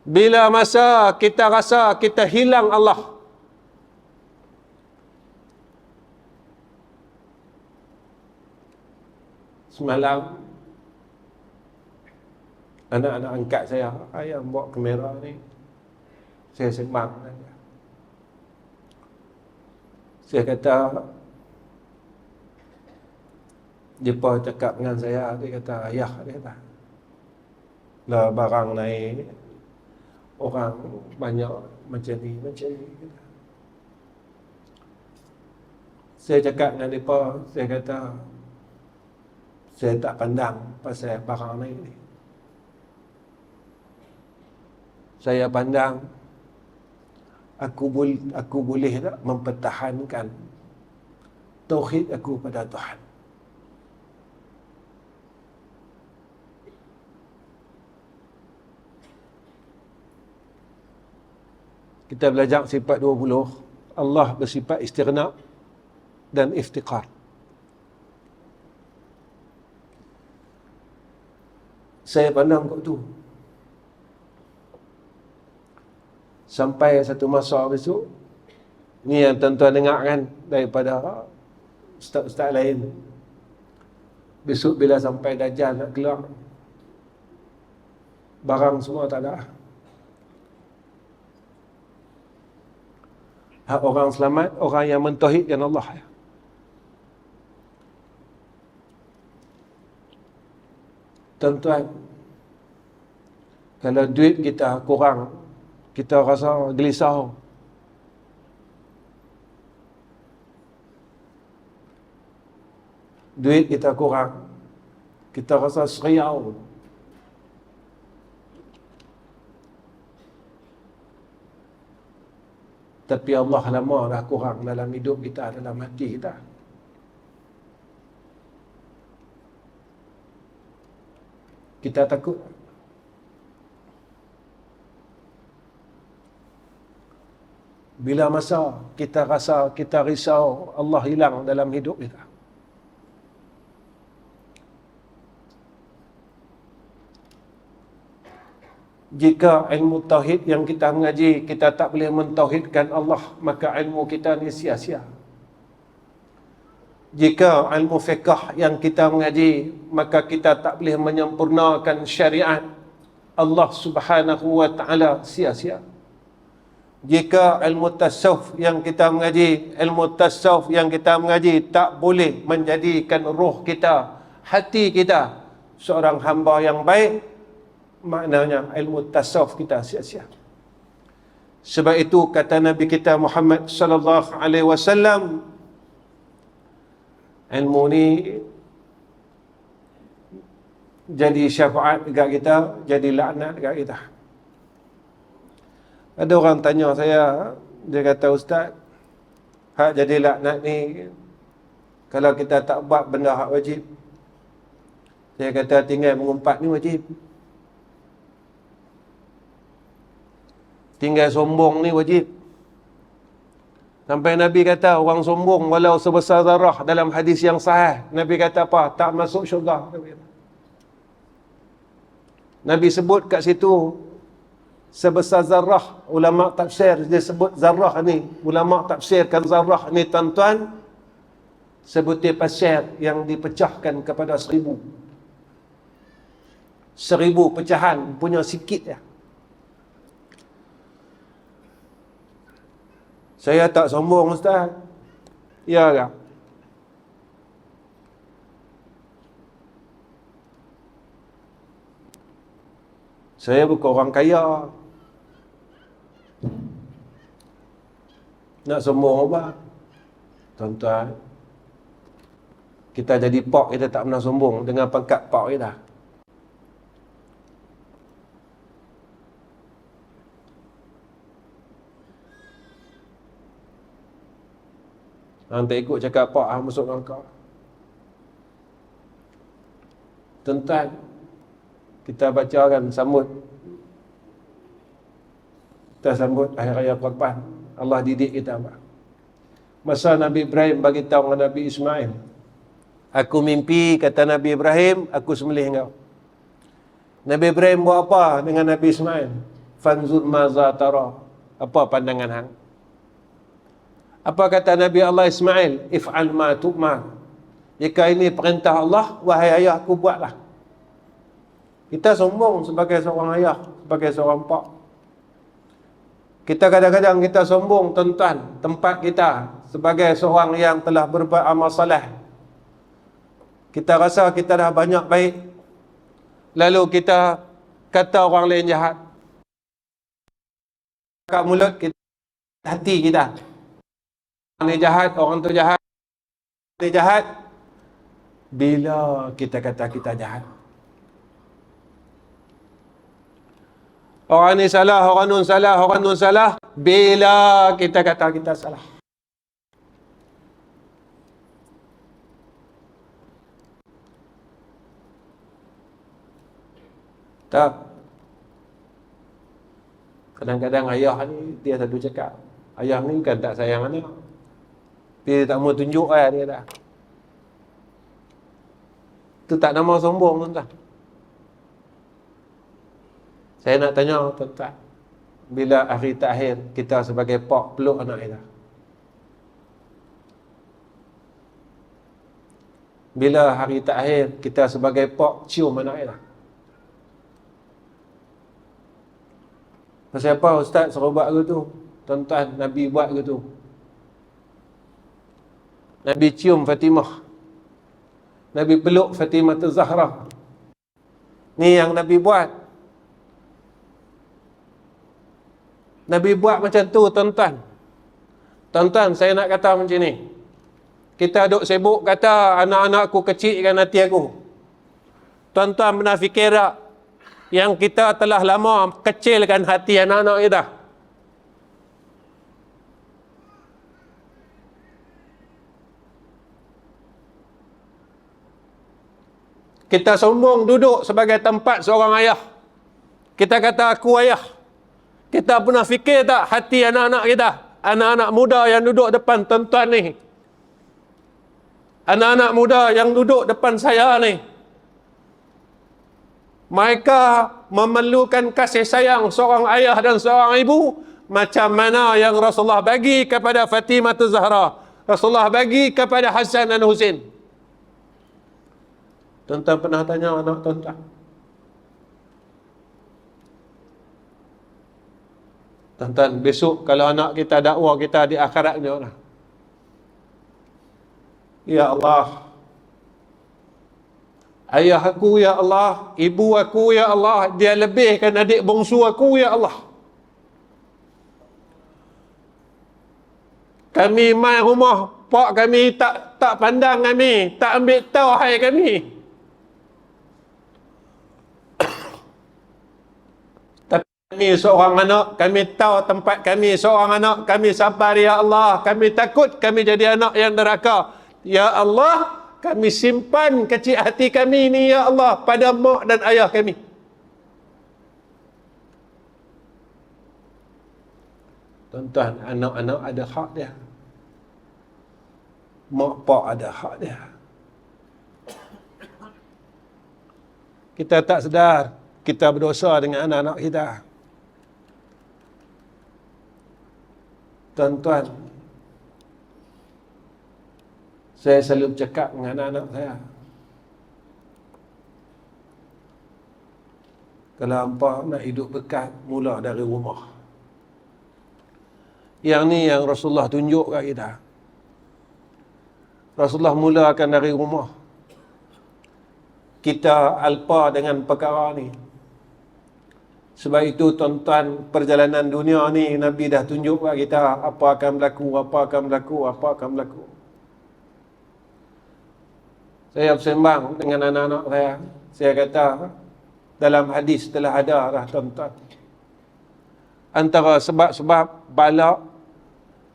Bila masa kita rasa kita hilang Allah? Semalam anak-anak angkat saya, ayah bawa kamera ni, saya sembang saja. Saya kata, mereka cakap dengan saya, dia kata, ayah, dia kata, lah barang naik, orang banyak macam ni, macam ni. Kata. Saya cakap dengan mereka, saya kata, saya tak pandang pasal barang naik ni. Saya pandang, aku boleh tak mempertahankan tauhid aku pada Tuhan. Kita belajar sifat 20, Allah bersifat istighna dan iftiqar. Saya pandang kau tu. Sampai satu masa besok, ni yang tuan-tuan dengar kan daripada ustaz-ustaz lain. Besok bila sampai Dajjal nak keluar, barang semua tak ada. Hak orang selamat, orang yang mentauhidkan Allah. Tuan-tuan, kalau duit kita kurang, kita rasa gelisah. Duit kita kurang, kita rasa seriau. Tapi Allah lama dah kurang dalam hidup kita, dalam hati kita. Kita takut. Bila masa kita rasa, kita risau Allah hilang dalam hidup kita. Jika ilmu tauhid yang kita mengaji, kita tak boleh mentauhidkan Allah, maka ilmu kita ni sia-sia. Jika ilmu fiqh yang kita mengaji, maka kita tak boleh menyempurnakan syariat Allah Subhanahu wa taala, sia-sia. Jika ilmu tasawuf yang kita mengaji, ilmu tasawuf yang kita mengaji tak boleh menjadikan roh kita, hati kita seorang hamba yang baik, maknanya ilmu tasawuf kita sia-sia. Sebab itu kata Nabi kita Muhammad sallallahu alaihi wasallam, ilmu ni jadi syafaat dekat kita, jadi laknat dekat kita. Ada orang tanya saya, dia kata, Ustaz, hak jadi laknat ni kalau kita tak buat benda hak wajib. Saya kata tinggal mengumpat ni wajib. Tinggal sombong ni wajib. Sampai Nabi kata orang sombong walau sebesar zarah, dalam hadis yang sahih Nabi kata apa? Tak masuk syurga. Nabi sebut kat situ sebesar zarah. Ulama tafsir dia sebut zarah ni, ulama tafsirkan zarah ni tuan-tuan, sebutir pasir yang dipecahkan kepada 1000. 1000 pecahan punya sikit ya. Saya tak sombong, Ustaz. Ya tak? Saya bukan orang kaya. Nak sombong apa? Tuan-tuan, kita jadi pak, kita tak pernah sombong dengan pangkat pak kita. Hang tak ikut cakap pak, hang masuk neraka. Tuan-tuan, kita baca kan sambut hari raya Quran. Allah didik kita apa? Masa Nabi Ibrahim bagi tahu dengan Nabi Ismail, aku mimpi, kata Nabi Ibrahim, aku sembelih engkau. Nabi Ibrahim buat apa dengan Nabi Ismail? Fanzur maza tara. Apa pandangan hang? Apa kata Nabi Allah Ismail? If'al ma tu'mar. Jika ini perintah Allah, wahai ayah, aku buatlah. Kita sombong sebagai seorang ayah, sebagai seorang pak. Kita kadang-kadang kita sombong, tuan-tuan, tempat kita sebagai seorang yang telah berbuat amal saleh. Kita rasa kita dah banyak baik, lalu kita kata orang lain jahat. Kat mulut kita, hati kita, orang ni jahat, orang tu jahat, dia jahat. Bila kita kata kita jahat, orang ni salah, orang nun salah, orang nun salah. Bila kita kata kita salah, tak. Kadang-kadang ayah ni dia selalu cakap, ayah ni kan tak sayang anak, dia tak mau tunjuk dia dah. Itu tak nama sombong, tuan-tuan. Saya nak tanya tuan-tuan, bila hari terakhir kita sebagai pak peluk anak kita? Bila hari terakhir kita sebagai pak cium anak kita? Pasal apa Ustaz suruh buat gitu? Tuan-tuan, Nabi buat gitu. Nabi cium Fatimah, Nabi peluk Fatimah Zahra. Ni yang Nabi buat. Nabi buat macam tu, tuan-tuan. Tuan-tuan, saya nak kata macam ni. Kita duk sibuk kata anak-anakku kecilkan hati aku. Tuan-tuan pernah fikir tak yang kita telah lama kecilkan hati anak-anak kita? Kita sombong duduk sebagai tempat seorang ayah. Kita kata aku ayah. Kita pernah fikir tak hati anak-anak kita? anak-anak muda yang duduk depan tuan-tuan ni, anak-anak muda yang duduk depan saya ni, mereka memerlukan kasih sayang seorang ayah dan seorang ibu macam mana yang Rasulullah bagi kepada Fatimah Zahra, Rasulullah bagi kepada Hasan dan Husain. Tuan-tuan pernah tanya anak tuan-tuan? Tuan-tuan, besok kalau anak kita dakwa kita di akhirat ni orang, ya Allah, ayah aku ya Allah, ibu aku ya Allah, dia lebihkan adik bongsu aku ya Allah. Kami mai rumah pak kami tak pandang kami, tak ambil tahu hai kami. Tapi kami seorang anak, kami tahu tempat kami seorang anak, kami sabar ya Allah, kami takut kami jadi anak yang neraka. Ya Allah, kami simpan kecil hati kami ni ya Allah pada mak dan ayah kami. Tuan-tuan, anak-anak ada hak dia, mak pak ada hak dia. Kita tak sedar kita berdosa dengan anak-anak kita. Tuan-tuan, saya selalu bercakap dengan anak-anak saya, kalau hampa nak hidup berkat, mula dari rumah. Yang ni yang Rasulullah tunjuk kat kita. Rasulullah mulakan dari rumah. Kita alpa dengan perkara ni. Sebab itu tuan-tuan, perjalanan dunia ni Nabi dah tunjuk kat kita apa akan berlaku, apa akan berlaku, apa akan berlaku. Saya bersembang dengan anak-anak saya kata, dalam hadis telah ada dah tuan-tuan, antara sebab-sebab bala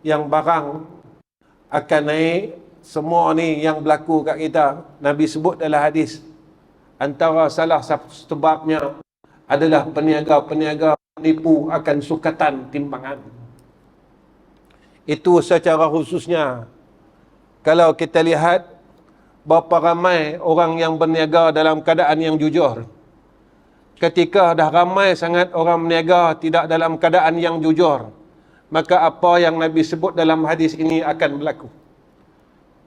yang barang akan naik, semua ni yang berlaku kat kita, Nabi sebut dalam hadis, antara salah satu sebabnya adalah peniaga-peniaga menipu akan sukatan timbangan. Itu secara khususnya kalau kita lihat berapa ramai orang yang berniaga dalam keadaan yang jujur. Ketika dah ramai sangat orang berniaga tidak dalam keadaan yang jujur, maka apa yang Nabi sebut dalam hadis ini akan berlaku.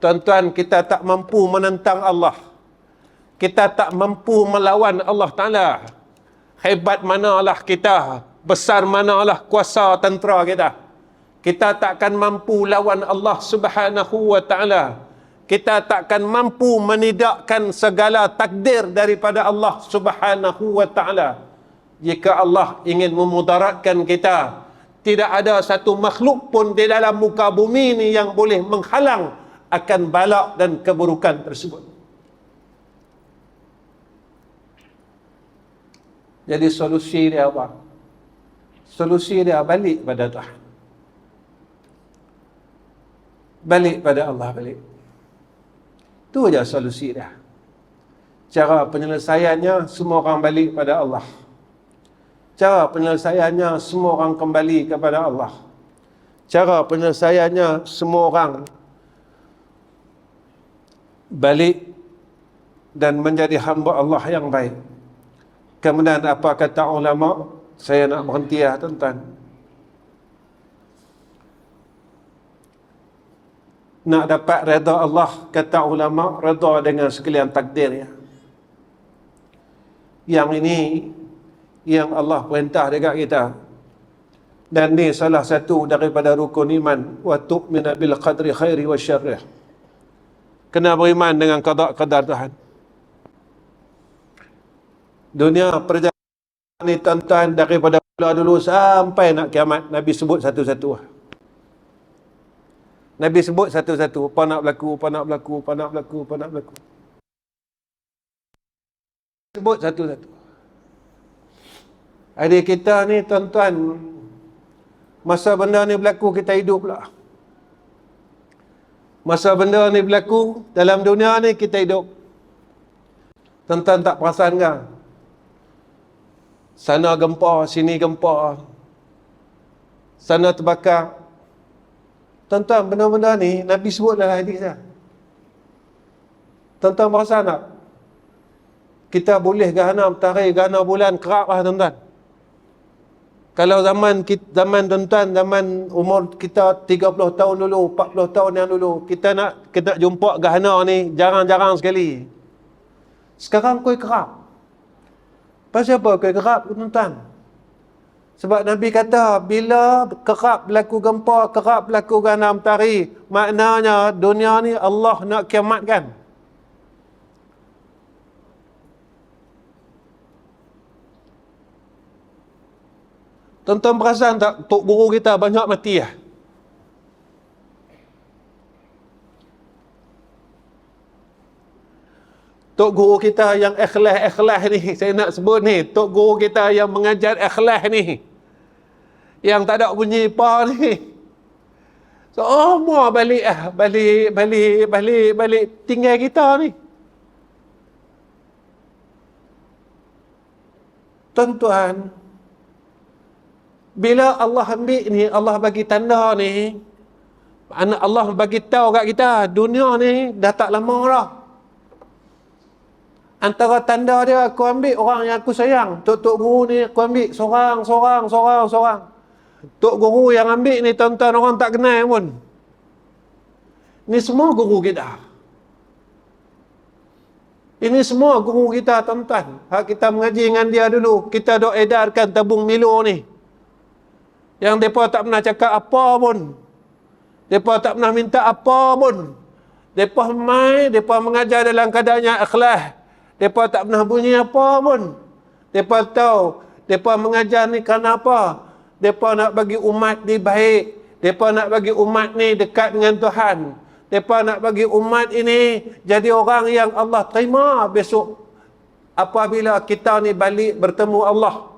Tuan-tuan, kita tak mampu menentang Allah, kita tak mampu melawan Allah Ta'ala. Hebat manalah kita, besar manalah kuasa tentera kita, kita takkan mampu lawan Allah Subhanahu wa Ta'ala. Kita takkan mampu menidakkan segala takdir daripada Allah Subhanahu wa Ta'ala. Jika Allah ingin memudaratkan kita, tidak ada satu makhluk pun di dalam muka bumi ini yang boleh menghalang akan balak dan keburukan tersebut. Jadi solusi dia apa? Solusi dia balik pada Tuhan, balik pada Allah, balik. Itu aja solusi dia. Cara penyelesaiannya, semua orang balik pada Allah. Cara penyelesaiannya, semua orang kembali kepada Allah. Cara penyelesaiannya, semua orang balik dan menjadi hamba Allah yang baik. Kemudian apa kata ulama? Saya nak berhenti ya tuan-tuan. Nak dapat redha Allah, kata ulama, redha dengan sekalian takdir ya. Yang ini yang Allah perintah dekat kita. Dan ni salah satu daripada rukun iman, wa tu'mina bil qadri khairi wa syarrih. Kena beriman dengan qada qadar Tuhan. Dunia perjalanan ni tuan-tuan, daripada mula dulu sampai nak kiamat, Nabi sebut satu-satu. Nabi sebut satu-satu, apa nak berlaku, apa nak berlaku, apa nak berlaku, apa nak berlaku. Sebut satu-satu. Adik kita ni tuan-tuan, masa benda ni berlaku kita hidup pula. Masa benda ni berlaku dalam dunia ni kita hidup. Tuan-tuan tak perasan ke? Sana gempa, sini gempa. Sana terbakar, Tuan-tuan, benda-benda ni Nabi sebut dalam hadis dah. Tuan-tuan perasan tak? Kita boleh gerhana matahari, gerhana bulan kerap lah tuan-tuan. Kalau zaman tuan-tuan, zaman umur kita 30 tahun dulu, 40 tahun yang dulu, kita nak jumpa gerhana ni jarang-jarang sekali. Sekarang koi kerap. Pasal apa koi kerap tuan-tuan? Sebab Nabi kata, bila kerap berlaku gempa, kerap berlaku gerhana matahari, maknanya dunia ni Allah nak kiamatkan. Tuan-tuan perasan tak, tok guru kita banyak mati lah. Tok guru kita yang ikhlas ni, saya nak sebut ni, tok guru kita yang mengajar ikhlas ni, yang tak ada bunyi apa ni, semua balik tinggal kita ni. Tuan-tuan, bila Allah ambil ni, Allah bagi tanda ni, Allah bagi tahu kat kita, dunia ni dah tak lama dah. Antara tanda dia, aku ambil orang yang aku sayang. Tok guru ni aku ambil seorang. Tok guru yang ambil ni tuan-tuan orang tak kenal pun. Ni semua guru kita. Ini semua guru kita tuan-tuan. Hak kita mengaji dengan dia dulu, kita dok edarkan tabung Milo ni, yang mereka tak pernah cakap apa pun, mereka tak pernah minta apa pun, mereka mai, mereka mengajar dalam keadaannya ikhlas, mereka tak pernah bunyi apa pun. Mereka tahu mereka mengajar ni kerana apa? Mereka nak bagi umat ni baik, mereka nak bagi umat ni dekat dengan Tuhan, mereka nak bagi umat ini jadi orang yang Allah terima besok apabila kita ni balik bertemu Allah.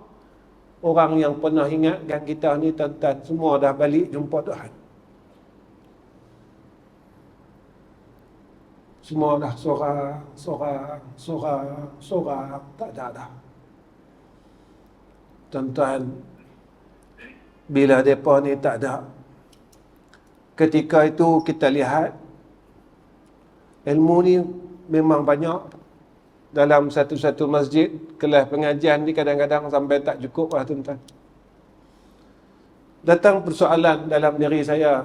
Orang yang pernah ingatkan kita ni tuan-tuan, semua dah balik jumpa Tuhan. Semua dah sorang, tak ada dah. Tuan-tuan, bila mereka ni tak ada, ketika itu kita lihat ilmu ni memang banyak. Dalam satu-satu masjid, kelas pengajian ni kadang-kadang sampai tak cukup lah tuan-tuan. Datang persoalan dalam diri saya,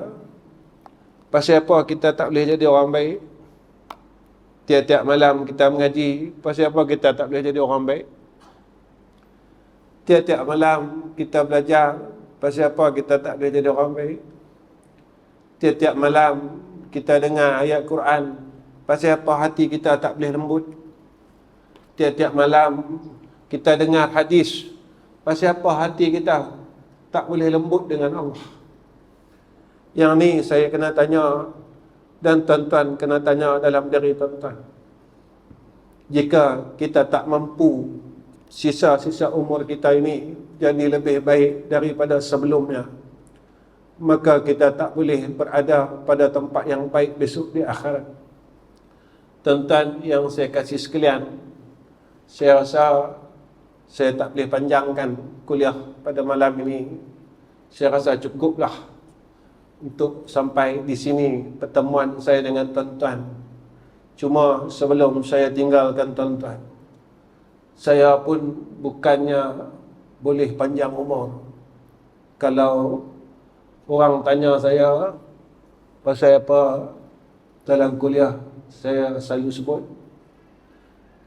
pasal apa kita tak boleh jadi orang baik? Tiap-tiap malam kita mengaji, pasal apa kita tak boleh jadi orang baik? Tiap-tiap malam kita belajar, pasal apa kita tak boleh jadi orang baik? Tiap-tiap malam kita dengar ayat Quran, pasal apa hati kita tak boleh lembut? Tiap-tiap malam kita dengar hadis, pasal apa hati kita tak boleh lembut dengan Allah? Yang ni saya kena tanya, dan tuan-tuan kena tanya dalam diri tuan-tuan. Jika kita tak mampu sisa-sisa umur kita ini jadi lebih baik daripada sebelumnya, maka kita tak boleh berada pada tempat yang baik besok di akhirat. Tuan-tuan yang saya kasih sekalian, saya rasa saya tak boleh panjangkan kuliah pada malam ini. Saya rasa cukuplah untuk sampai di sini pertemuan saya dengan tuan-tuan. Cuma sebelum saya tinggalkan tuan-tuan, saya pun bukannya boleh panjang umur. Kalau orang tanya saya pasal apa dalam kuliah, saya selalu sebut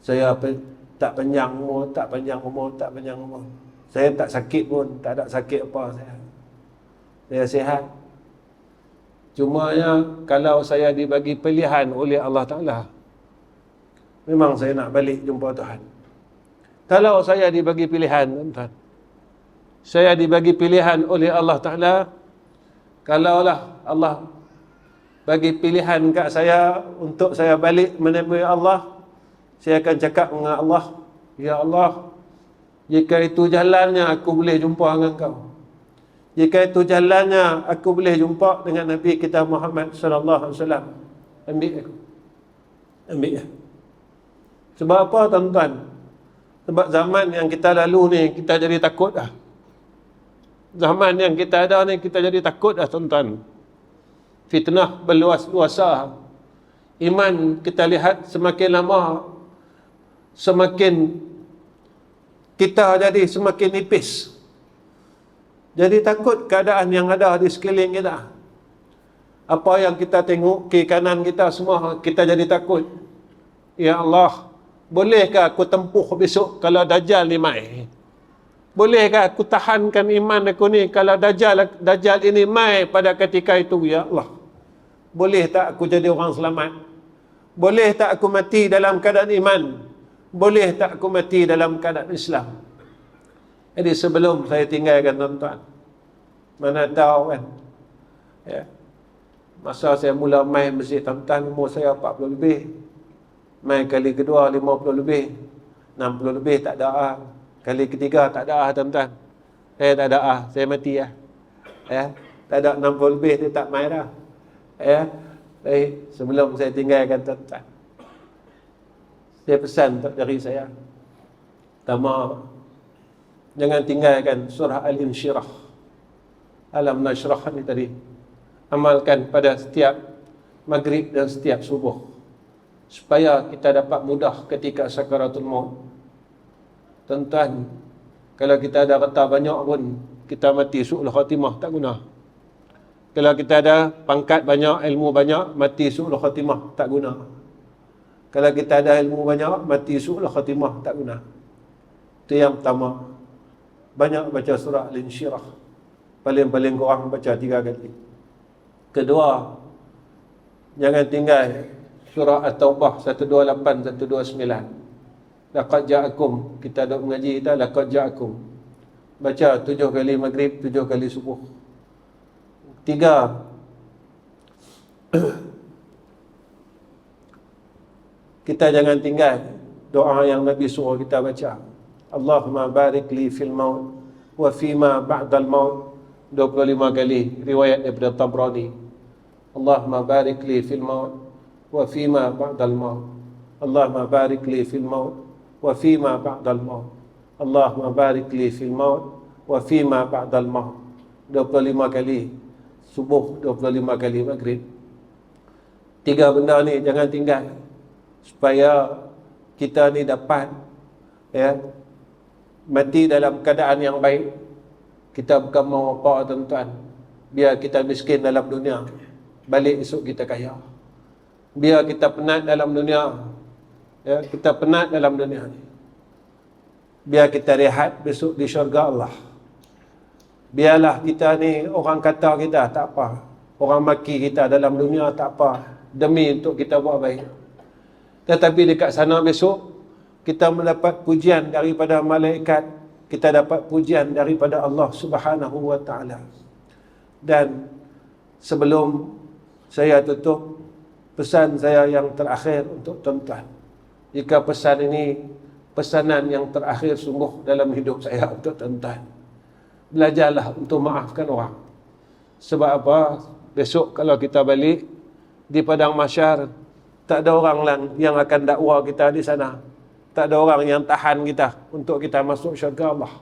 saya tak panjang umur. Saya tak sakit pun, tak ada sakit apa saya sihat. Cumanya kalau saya dibagi pilihan oleh Allah Ta'ala, memang saya nak balik jumpa Tuhan. Kalau saya dibagi pilihan, tuan-tuan, saya dibagi pilihan oleh Allah Ta'ala, kalaulah Allah bagi pilihan kat saya untuk saya balik menemui Allah, saya akan cakap dengan Allah, ya Allah, jika itu jalannya aku boleh jumpa dengan kau, jika itu jalannya aku boleh jumpa dengan Nabi kita Muhammad sallallahu alaihi wasallam, ambil aku, ambil ya. Sebab apa tuan-tuan? Sebab zaman yang kita lalu ni kita jadi takut dah. Zaman yang kita ada ni kita jadi takut dah tuan-tuan. fitnah berluas-luasa. Iman kita lihat semakin lama semakin kita jadi semakin nipis. Jadi takut keadaan yang ada di sekeliling kita. Apa yang kita tengok kiri kanan kita semua, kita jadi takut. Ya Allah, bolehkah aku tempuh besok kalau Dajjal ni mai? Bolehkah aku tahankan iman aku ni kalau Dajjal ini mai pada ketika itu? Ya Allah, boleh tak aku jadi orang selamat? Boleh tak aku mati dalam keadaan iman? Boleh tak aku mati dalam keadaan Islam? Jadi sebelum saya tinggalkan tuan-tuan, mana tahu kan, ya, masa saya mula main masjid tuan-tuan, umur saya 40 lebih, main kali kedua 50 lebih, 60 lebih tak ada. Kali ketiga tak ada tuan-tuan. Tak ada saya mati lah. Ya, tak ada 60 lebih dia tak main dah. Ya. Sebelum saya tinggalkan tuan-tuan, saya pesan untuk diri saya. Pertama, jangan tinggalkan surah Al-Insyirah. Alam Nashrah ni tadi. Amalkan pada setiap maghrib dan setiap subuh, supaya kita dapat mudah ketika sakaratul maut. Tuan-tuan, kalau kita ada harta banyak pun kita mati su'ul khatimah tak guna. Kalau kita ada pangkat banyak, ilmu banyak, mati su'ul khatimah tak guna. Kalau kita ada ilmu banyak, mati su'ul khatimah tak guna. Itu yang pertama. Banyak baca surah Al-Insyirah. Paling-paling korang baca 3 kali. Kedua, jangan tinggal surah At-Taubah 128, 129. Laqad ja'akum, kita duk mengaji kita, laqad ja'akum. Baca 7 kali maghrib, 7 kali subuh. 3, kita jangan tinggal doa yang Nabi suruh kita baca. Allahumma barik li fil maut wa fima ba'dal maut, 25 kali, riwayat daripada Tabrani. Allahumma barik li fil maut wa fima ba'dal maut. Allahumma barik li fil maut wa fima ba'dal maut. Allahumma barik li fil maut wa fima ba'dal maut, 25 kali subuh, 25 kali maghrib. 3 benda ni jangan tinggal, supaya kita ni dapat, ya, mati dalam keadaan yang baik. Kita bukan mau apa tuan-tuan, biar kita miskin dalam dunia, balik esok kita kaya. Biar kita penat dalam dunia, ya, kita penat dalam dunia ni, biar kita rehat besok di syurga Allah. Biarlah kita ni, orang kata kita tak apa, orang maki kita dalam dunia tak apa, demi untuk kita buat baik. Tetapi dekat sana besok kita mendapat pujian daripada malaikat, kita dapat pujian daripada Allah Subhanahu wa taala. Dan sebelum saya tutup, pesan saya yang terakhir untuk tuan-tuan. Jika pesan ini pesanan yang terakhir sungguh dalam hidup saya untuk tuan-tuan, belajarlah untuk maafkan orang. Sebab apa? Besok kalau kita balik di padang mahsyar, tak ada orang yang akan dakwa kita di sana. Tak ada orang yang tahan kita untuk kita masuk syurga Allah.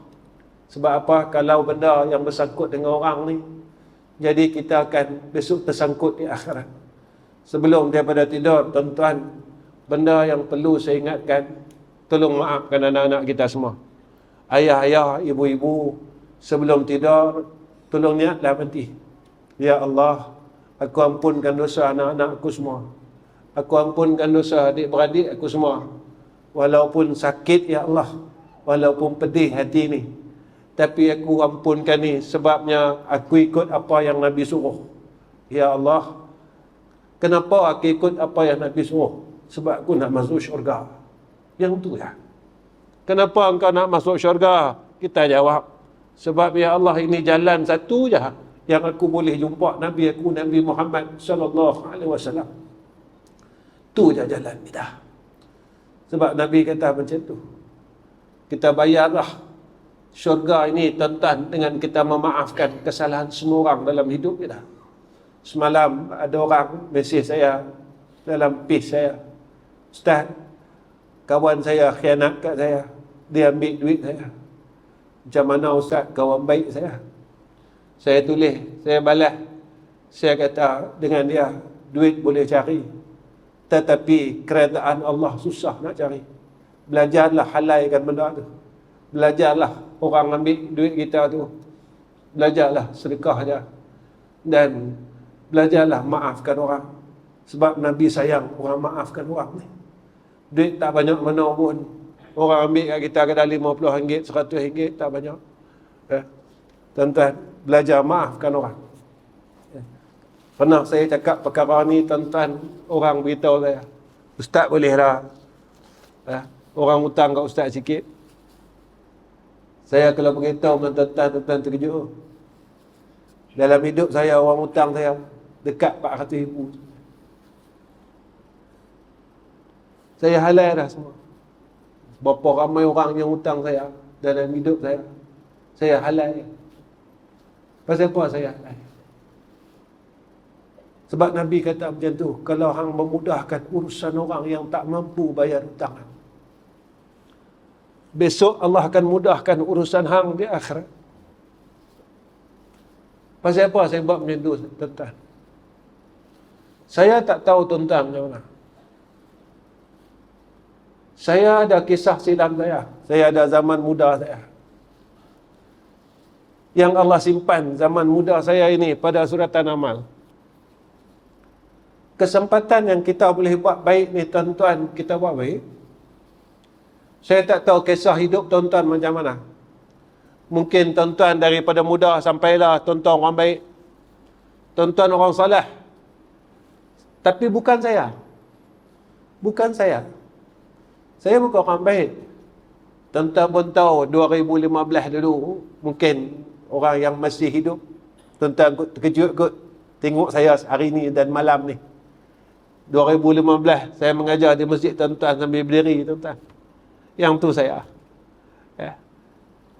Sebab apa? Kalau benda yang bersangkut dengan orang ni, jadi kita akan besok tersangkut di akhirat. Sebelum daripada tidur, tuan-tuan, benda yang perlu saya ingatkan, tolong maafkan anak-anak kita semua. Ayah-ayah, ibu-ibu, sebelum tidur, tolong niatlah mati. Ya Allah, aku ampunkan dosa anak-anak aku semua. Aku ampunkan dosa adik-beradik aku semua. Walaupun sakit ya Allah, walaupun pedih hati ni, tapi aku ampunkan ni sebabnya aku ikut apa yang Nabi suruh. Ya Allah, kenapa aku ikut apa yang Nabi suruh? Sebab aku nak masuk syurga. Yang tu ya. Kenapa engkau nak masuk syurga? Kita jawab, sebab ya Allah, ini jalan satu je yang aku boleh jumpa Nabi aku, Nabi Muhammad sallallahu alaihi wasallam. Tu je jalan kita. Sebab Nabi kata macam tu. Kita bayarlah syurga ini tuan-tuan dengan kita memaafkan kesalahan semua orang dalam hidup kita. Semalam ada orang mesej saya dalam page saya, Ustaz, kawan saya khianat kat saya, dia ambil duit saya. Macam mana Ustaz, kawan baik saya? Saya tulis, saya balas, Saya kata dengan dia, duit boleh cari, tetapi keredaan Allah susah nak cari. Belajarlah halalkan benda tu. Belajarlah orang ambil duit kita tu. Belajarlah sedekah je. Dan belajarlah maafkan orang. Sebab Nabi sayang orang maafkan orang ni. Duit tak banyak mana pun, orang ambil kat kita kadang RM50, RM100, tak banyak. Tuan-tuan, belajar maafkan orang. Pernah saya cakap perkara ni, tuan-tuan, orang beritahu saya, Ustaz bolehlah orang hutang kat Ustaz sikit. Saya kalau beritahu dengan tuan-tuan, tuan-tuan terkejut. Dalam hidup saya, orang hutang saya dekat RM400,000. Saya halal dah semua. Berapa ramai orang yang hutang saya dalam hidup saya halal. Pasal apa saya halal? Sebab Nabi kata macam tu, kalau hang memudahkan urusan orang yang tak mampu bayar hutang, besok Allah akan mudahkan urusan hang di akhirat. Pasal apa saya buat macam tu, tuan-tuan? Saya tak tahu tuan-tuan macam mana. Saya ada kisah silam saya. Saya ada zaman muda saya, yang Allah simpan zaman muda saya ini pada suratan amal. Kesempatan yang kita boleh buat baik ni, tuan-tuan, kita buat baik. Saya tak tahu kisah hidup tuan-tuan macam mana. Mungkin tuan-tuan daripada muda sampailah tuan-tuan orang baik, tuan-tuan orang salah. Tapi bukan saya. Bukan saya. Saya bukan orang baik. Tuan-tuan pun tahu 2015 dulu, mungkin orang yang masih hidup, tuan-tuan terkejut kot tengok saya hari ni dan malam ni. 2015 saya mengajar di masjid tuan-tuan sambil berdiri, tuan-tuan. Yang tu saya.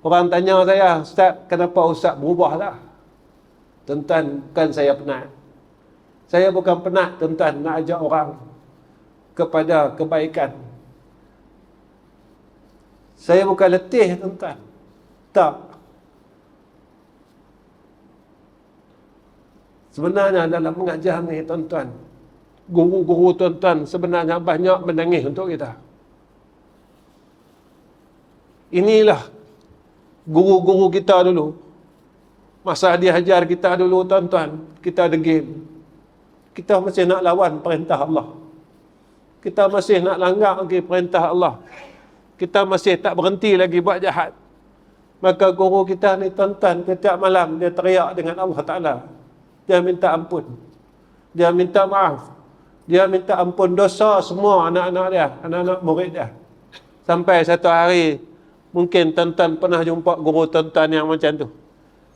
Orang tanya saya, Ustaz, kenapa Ustaz berubah lah? Tuan-tuan, bukan saya penat. Saya bukan penat, tuan-tuan, nak ajak orang kepada kebaikan. Saya bukan letih, tuan-tuan. Tak. Sebenarnya dalam mengajar ni, tuan-tuan, guru-guru tuan-tuan sebenarnya banyak menangis untuk kita. Inilah guru-guru kita dulu. Masa dia ajar kita dulu, tuan-tuan, kita degil. Kita masih nak lawan perintah Allah. Kita masih nak langgar lagi perintah Allah. Kita masih tak berhenti lagi buat jahat. Maka guru kita ni, tuan-tuan, setiap malam dia teriak dengan Allah Ta'ala. Dia minta ampun. Dia minta maaf. Dia minta ampun dosa semua anak-anak dia, anak-anak murid dia. Sampai satu hari, mungkin tuan-tuan pernah jumpa guru tuan-tuan yang macam tu.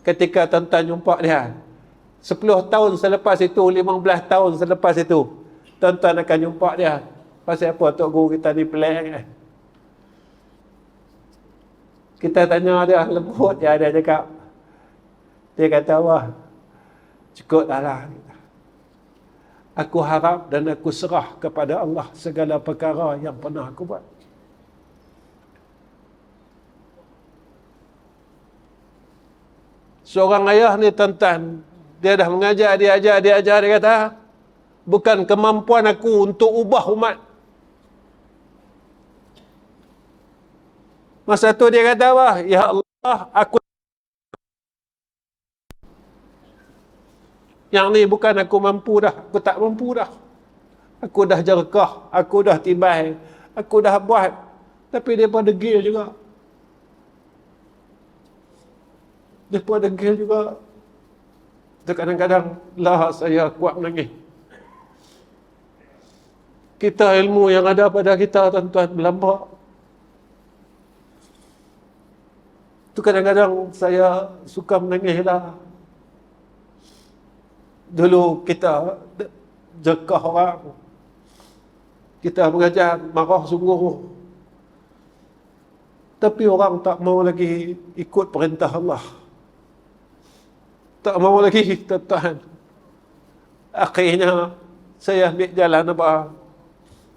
Ketika tuan-tuan jumpa dia, 10 tahun selepas itu, 15 tahun selepas itu, tuan-tuan akan jumpa dia. Pasal apa tok guru kita ni pelik? Kita tanya dia, lembut dia, dia cakap. Dia kata, wah, cukup dah lah. Aku harap dan aku serah kepada Allah segala perkara yang pernah aku buat. Seorang ayah ni, tuan-tuan, dia dah mengajar, dia ajar, dia kata, bukan kemampuan aku untuk ubah umat. Masa tu dia kata, wah, ya Allah, aku yang ni bukan aku mampu dah, aku tak mampu dah. Aku dah jerkah, aku dah tibai, aku dah buat, tapi dia pun degil juga. Dia pun degil juga. Dia kadang-kadang, lah saya kuat menangis. Kita ilmu yang ada pada kita, tuan-tuan, melambak. Tu kadang-kadang saya suka menangis lah. Dulu kita jerkah orang, kita mengajar marah sungguh, tapi orang tak mau lagi ikut perintah Allah, tak mau lagi, tuan-tuan. Akhirnya saya ambil jalan apa?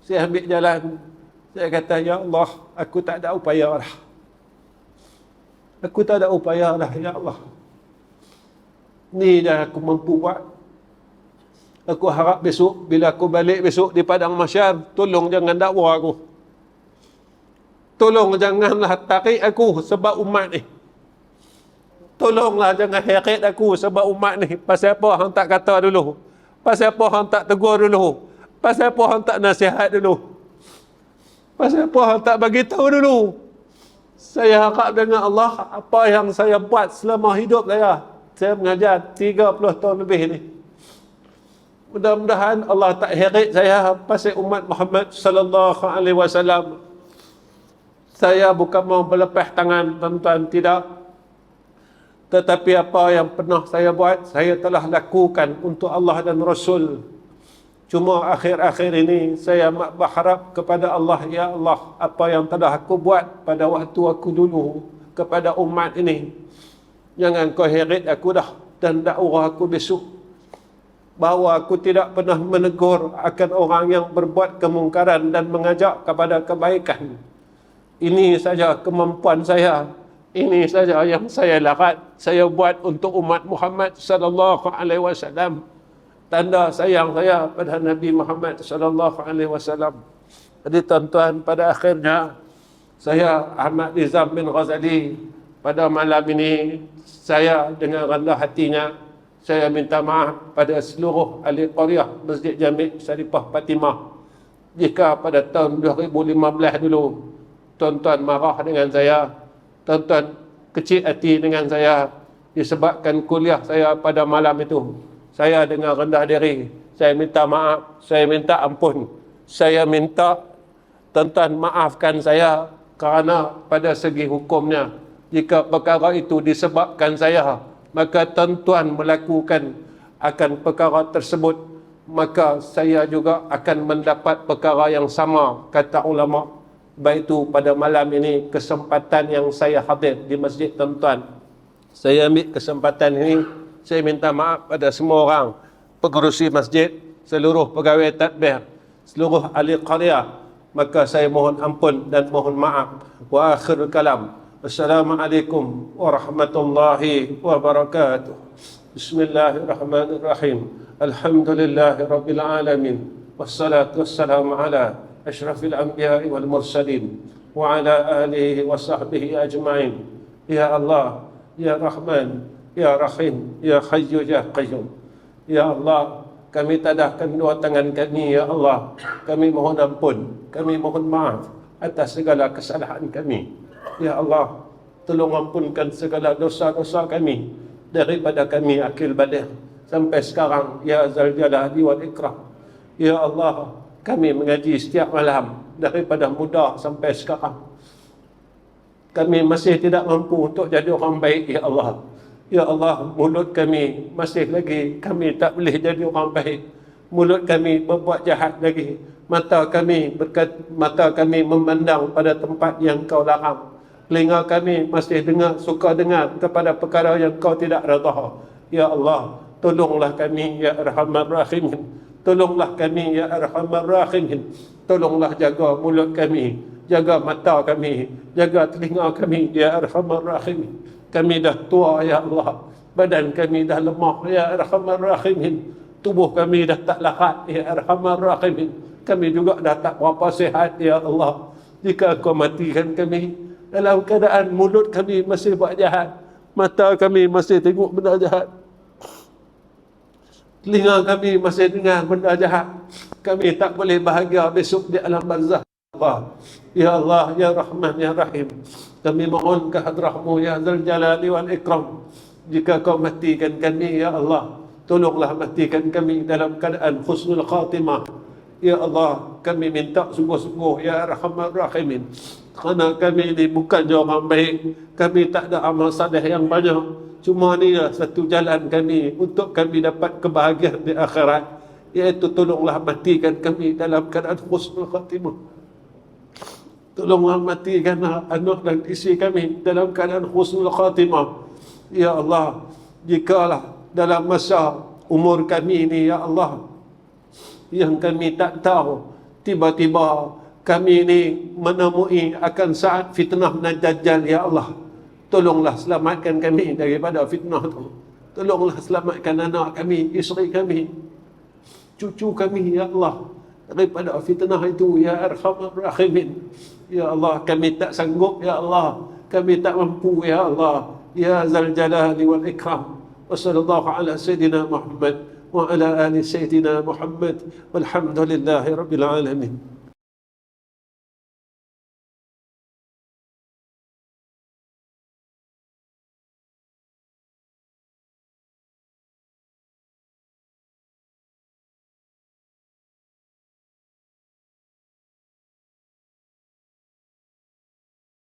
Saya ambil jalan, saya kata, ya Allah, aku tak ada upaya dah. Aku tak ada upaya dah, ya Allah. Ni dah aku mampu buat. Aku harap besok, bila aku balik besok di padang mahsyar, tolong jangan dakwa aku. Tolong janganlah tarik aku sebab umat ni. Tolonglah jangan heret aku sebab umat ni. Pasal apa hang tak kata dulu? Pasal apa hang tak tegur dulu? Pasal apa hang tak nasihat dulu? Pasal apa hang tak bagi tahu dulu? Saya harap dengan Allah, apa yang saya buat selama hidup saya mengajar 30 tahun lebih ni, mudah-mudahan Allah tak heret saya pasal umat Muhammad sallallahu alaihi wasallam. Saya bukan mau berlepas tangan, tuan-tuan, tidak. Tetapi apa yang pernah saya buat, saya telah lakukan untuk Allah dan Rasul. Cuma akhir-akhir ini saya berharap kepada Allah, ya Allah, apa yang telah aku buat pada waktu aku dulu kepada umat ini, jangan kau heret aku dah dan dakwah aku besok. Bahawa aku tidak pernah menegur akan orang yang berbuat kemungkaran dan mengajak kepada kebaikan. Ini saja kemampuan saya. Ini saja yang saya larat, saya buat untuk umat Muhammad sallallahu alaihi wasallam. Tanda sayang saya pada Nabi Muhammad sallallahu alaihi wasallam. Jadi tuan-tuan, pada akhirnya saya Ahmad Nizam bin Ghazali, pada malam ini saya dengan rendah hatinya saya minta maaf pada seluruh ahli qaryah Masjid Jami' Sharifah Fatimah jika pada tahun 2015 dulu tuan-tuan marah dengan saya, tuan-tuan kecil hati dengan saya disebabkan kuliah saya pada malam itu. Saya dengan rendah diri, saya minta maaf, saya minta ampun, saya minta tuan-tuan maafkan saya kerana pada segi hukumnya, jika perkara itu disebabkan saya, maka tuan-tuan melakukan akan perkara tersebut, maka saya juga akan mendapat perkara yang sama, kata ulama. Baik itu pada malam ini kesempatan yang saya hadir di masjid, tuan-tuan, saya ambil kesempatan ini, saya minta maaf pada semua orang, pengerusi masjid, seluruh pegawai tadbir, seluruh ahli qaryah, maka saya mohon ampun dan mohon maaf. Wa akhirul kalam, assalamualaikum warahmatullahi wabarakatuh. Bismillahirrahmanirrahim. Alhamdulillahi rabbil alamin. Wassalatu wassalamu ala asyrafil anbiya'i wal mursalin wa ala alihi wa sahbihi ajma'in. Ya Allah, Ya Rahman, Ya Rahim, Ya Hayyu, Ya Qayyum. Ya Allah, kami tadahkan dua tangan kami, Ya Allah. Kami mohon ampun, kami mohon maaf atas segala kesalahan kami. Ya Allah, tolong ampunkan segala dosa-dosa kami daripada kami akil balik sampai sekarang, Ya Zal Jalali wal Ikram. Ya Allah, kami mengaji setiap malam daripada muda sampai sekarang. Kami masih tidak mampu untuk jadi orang baik, Ya Allah. Ya Allah, mulut kami masih lagi, kami tak boleh jadi orang baik. Mulut kami berbuat jahat lagi. Mata kami memandang pada tempat yang Kau larang. Telinga kami masih suka dengar kepada perkara yang Kau tidak redha. Ya Allah, tolonglah kami, Ya Arhamar Rahimin. Tolonglah kami, Ya Arhamar Rahimin. Tolonglah jaga mulut kami, jaga mata kami, jaga telinga kami, Ya Arhamar Rahimin. Kami dah tua, Ya Allah. Badan kami dah lemah, Ya Arhamar Rahimin. Tubuh kami dah tak lahat, Ya Arhamar Rahimin. Kami juga dah tak berapa sihat, Ya Allah. Jika Kau matikan kami dalam keadaan mulut kami masih buat jahat, mata kami masih tengok benda jahat, telinga kami masih dengar benda jahat, kami tak boleh bahagia besok di alam barzakh. Allah, Ya Allah, Ya Rahman, Ya Rahim, kami mohon ke hadrah-Mu, Ya Zal Jalali wal Ikram. Jika Kau matikan kami, Ya Allah, tolonglah matikan kami dalam keadaan husnul khatimah. Ya Allah, kami minta sungguh-sungguh, Ya Arhamar Rahimin, kerana kami ini bukan orang baik, kami tak ada amal saleh yang banyak. Cuma inilah satu jalan kami untuk kami dapat kebahagiaan di akhirat, iaitu tolonglah matikan kami dalam keadaan husnul khatimah. Tolonglah matikan anak dan isteri kami dalam keadaan husnul khatimah. Ya Allah, jikalah dalam masa umur kami ini, Ya Allah, yang kami tak tahu, tiba-tiba kami ini menemui akan saat fitnah dan dajjal, Ya Allah, tolonglah selamatkan kami daripada fitnah itu. Tolonglah selamatkan anak kami, isteri kami. cucu kami, ya Allah, daripada fitnah itu, ya Arhamar Rahimin. Ya Allah, kami tak sanggup, ya Allah, kami tak mampu, ya Allah, ya Zal Jalali wal Ikram. Wa sallallahu ala Sayyidina Muhammad wa ala ali Sayyidina Muhammad walhamdulillahi Rabbil Alamin.